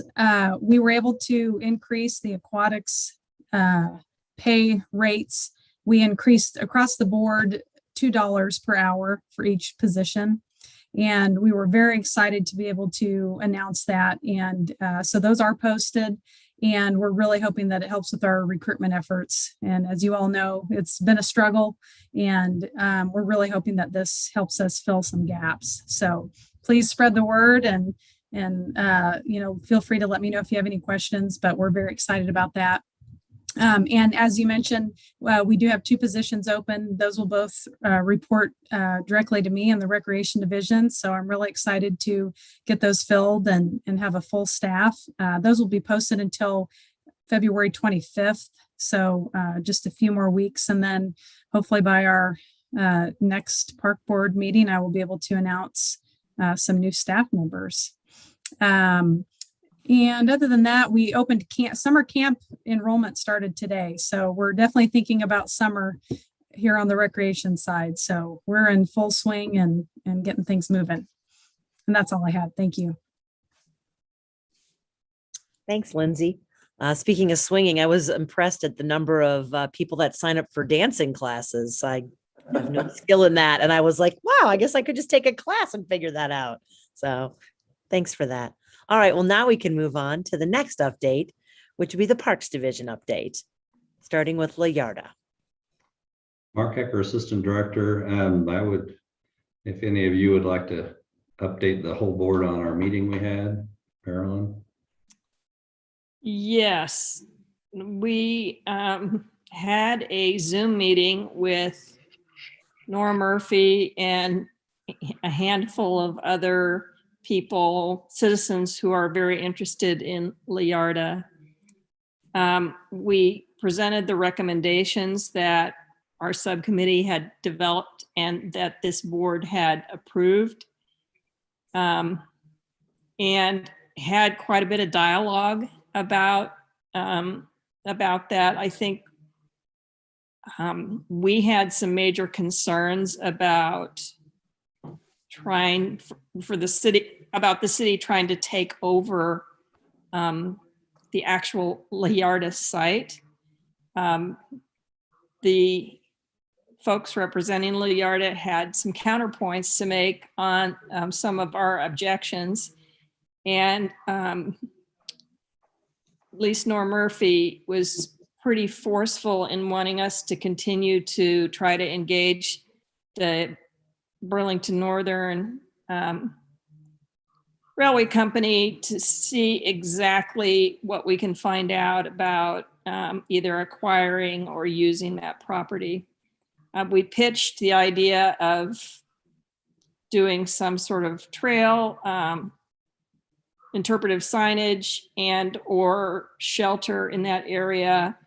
we were able to increase the aquatics pay rates. We increased across the board $2 per hour for each position. And we were very excited to be able to announce that. And so those are posted. And we're really hoping that it helps with our recruitment efforts. And as you all know, it's been a struggle, and we're really hoping that this helps us fill some gaps. So please spread the word and feel free to let me know if you have any questions, but we're very excited about that. And as you mentioned, we do have 2 positions open. Those will both report directly to me in the Recreation Division. So I'm really excited to get those filled and have a full staff. Those will be posted until February 25th. So just a few more weeks. And then hopefully by our next park board meeting, I will be able to announce some new staff members. And other than that, we opened summer camp enrollment started today. So we're definitely thinking about summer here on the recreation side. So we're in full swing and getting things moving. And that's all I had. Thank you. Thanks, Lindsay. Speaking of swinging, I was impressed at the number of people that sign up for dancing classes. I have no skill in that. And I was like, wow, I guess I could just take a class and figure that out. So thanks for that. All right, well, now we can move on to the next update, which would be the Parks Division update, starting with Yarda. Mark Hecker, Assistant Director. I would, if any of you would like to update the whole board on our meeting we had, Marilyn. Yes, we had a Zoom meeting with Nora Murphy and a handful of other people, citizens who are very interested in Yarda. We presented the recommendations that our subcommittee had developed and that this board had approved, and had quite a bit of dialogue about that. I think we had some major concerns about trying for the city, about the city trying to take over the actual Yarda site. The folks representing Yarda had some counterpoints to make on some of our objections. And at least Nora Murphy was pretty forceful in wanting us to continue to try to engage the Burlington Northern Railway Company to see exactly what we can find out about either acquiring or using that property. We pitched the idea of doing some sort of trail, interpretive signage, and or shelter in that area.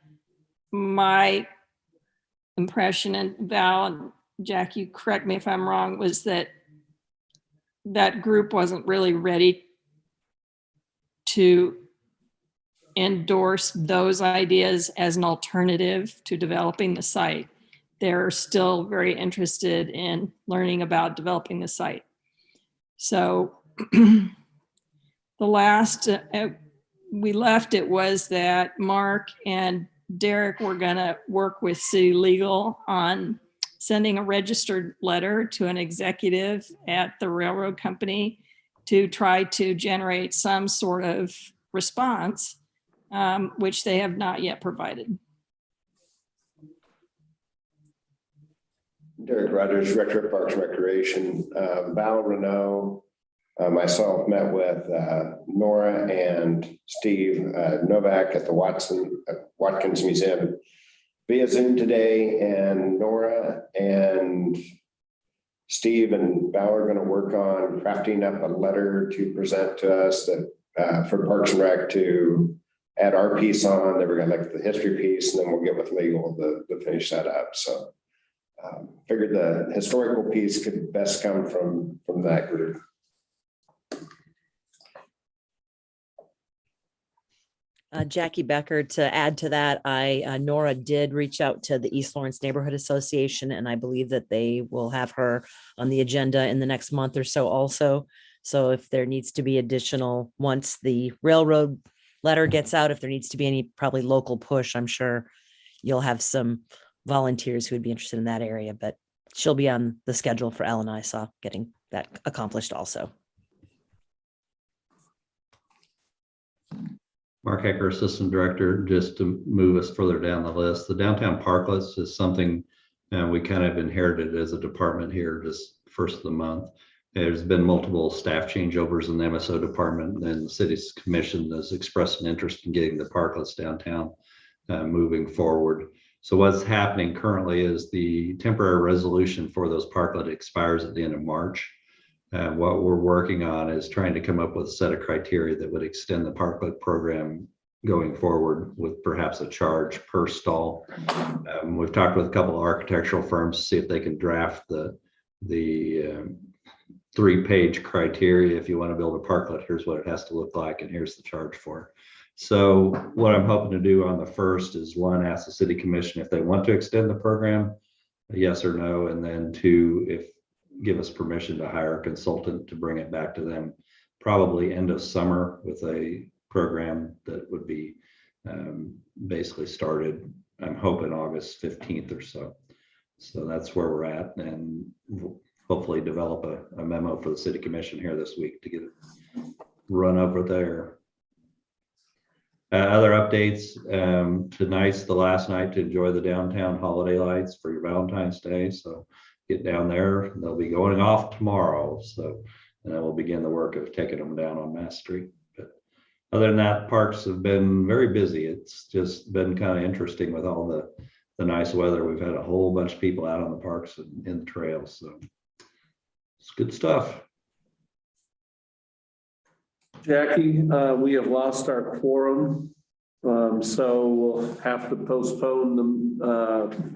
My impression, and Val and Jack, you correct me if I'm wrong, was that that group wasn't really ready to endorse those ideas as an alternative to developing the site. They're still very interested in learning about developing the site. So the last we left it was that Mark and Derek were gonna work with city legal on sending a registered letter to an executive at the railroad company to try to generate some sort of response, which they have not yet provided. Derek Rogers, Director of Parks and Recreation. Val Renault, myself met with Nora and Steve Novak at the Watkins Museum via Zoom today, and Nora and Steve and Val are going to work on crafting up a letter to present to us that for Parks and Rec to add our piece on. Then we're going to look at the history piece, and then we'll get with legal to finish that up. So figured the historical piece could best come from that group. Jackie Becker, to add to that, Nora did reach out to the East Lawrence Neighborhood Association, and I believe that they will have her on the agenda in the next month or so also. So if there needs to be additional, once the railroad letter gets out, if there needs to be any probably local push, I'm sure you'll have some volunteers who would be interested in that area, but she'll be on the schedule for Ellen and I saw getting that accomplished also. Mark Hecker, Assistant Director, just to move us further down the list. The downtown parklets is something we kind of inherited as a department here just first of the month. There's been multiple staff changeovers in the MSO department, and the city's commission has expressed an interest in getting the parklets downtown moving forward. So what's happening currently is the temporary resolution for those parklets expires at the end of March. What we're working on is trying to come up with a set of criteria that would extend the parklet program going forward with perhaps a charge per stall. We've talked with a couple of architectural firms to see if they can draft the 3-page criteria. If you want to build a parklet, here's what it has to look like, and here's the charge for it. So what I'm hoping to do on the first is, one, ask the city commission if they want to extend the program, a yes or no, and then two, if give us permission to hire a consultant to bring it back to them, probably end of summer, with a program that would be basically started, I'm hoping August 15th or so. So that's where we're at, and we'll hopefully develop a memo for the city commission here this week to get it run over there. Other updates, tonight's the last night to enjoy the downtown holiday lights for your Valentine's Day. So get down there. They'll be going off tomorrow. So, and then we'll begin the work of taking them down on Mass Street. But other than that, parks have been very busy. It's just been kind of interesting with all the nice weather. We've had a whole bunch of people out on the parks and in the trails. So it's good stuff. Jackie, we have lost our quorum, so we'll have to postpone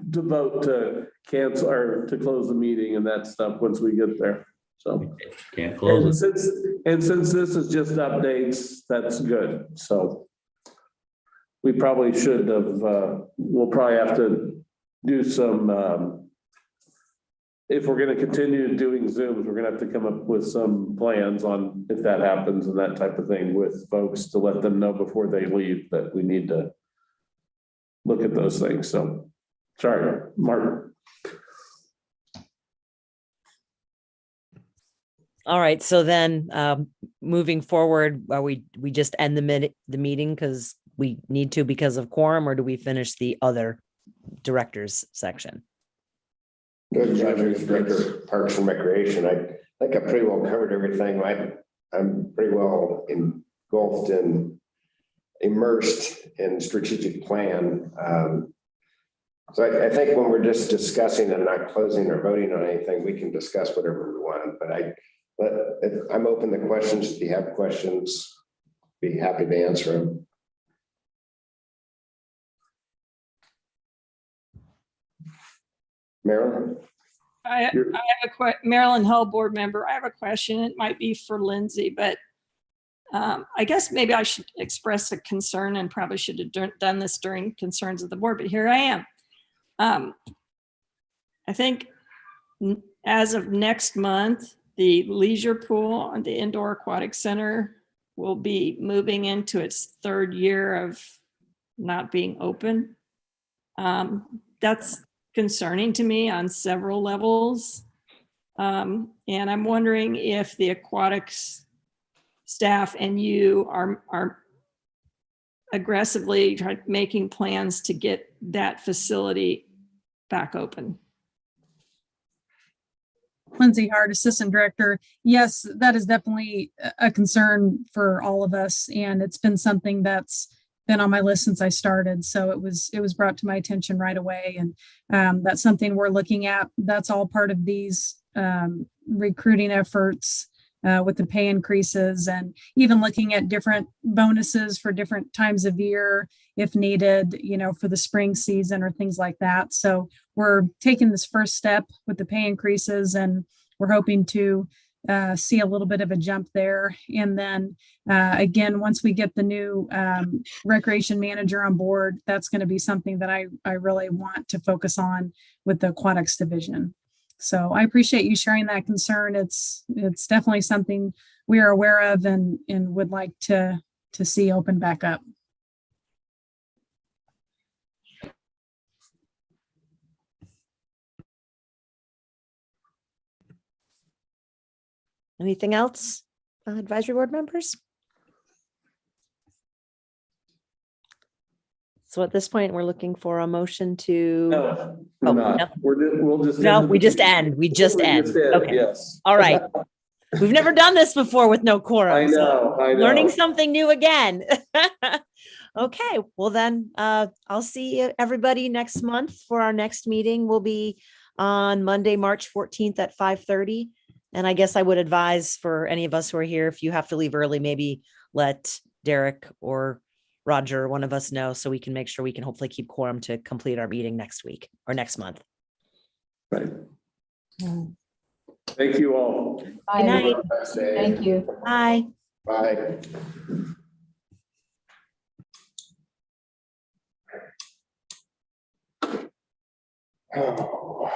the vote to cancel or to close the meeting and that stuff once we get there. So can't close it. Since this is just updates, that's good. So we probably should have. We'll probably have to do some. If we're going to continue doing Zooms, we're going to have to come up with some plans on if that happens and that type of thing with folks to let them know before they leave that we need to look at those things. So, sorry, Martin. All right. So then moving forward, are we just end the meeting because we need to because of quorum, or do we finish the other directors section? Good, Director of Parks and Recreation. I think I pretty well covered everything. I'm pretty well engulfed and immersed in strategic plan. So I think when we're just discussing and not closing or voting on anything, we can discuss whatever we want. But I'm open to questions. If you have questions, be happy to answer them. Marilyn? I have Marilyn Hull, board member. I have a question. It might be for Lindsay, but I guess maybe I should express a concern, and probably should have done this during concerns of the board, but here I am. I think as of next month, the leisure pool and the indoor aquatic center will be moving into its 3rd year of not being open. That's concerning to me on several levels. And I'm wondering if the aquatics staff and you are aggressively making plans to get that facility back open. Lindsay Hart, Assistant Director. Yes, that is definitely a concern for all of us. And it's been something that's been on my list since I started. So it was brought to my attention right away. And that's something we're looking at. That's all part of these recruiting efforts with the pay increases, and even looking at different bonuses for different times of year if needed, for the spring season or things like that. So we're taking this first step with the pay increases, and we're hoping to see a little bit of a jump there. And then again, once we get the new recreation manager on board, that's going to be something that I really want to focus on with the aquatics division. So I appreciate you sharing that concern. It's definitely something we are aware of and would like to see open back up. Anything else, advisory board members? So at this point, we're looking for a motion to. No, Oh, not. no. We'll just. No, we just end. We just end. Okay. Yes. All right. We've never done this before with no quorum. I know. Learning something new again. Okay. Well then, I'll see everybody next month for our next meeting. Will be on Monday, March 14th at 5:30. And I guess I would advise for any of us who are here, if you have to leave early, maybe let Derek or Roger, one of us, know, so we can make sure we can hopefully keep quorum to complete our meeting next week or next month. Right. Thank you all. Good night. Thank you. Bye. Bye. Oh.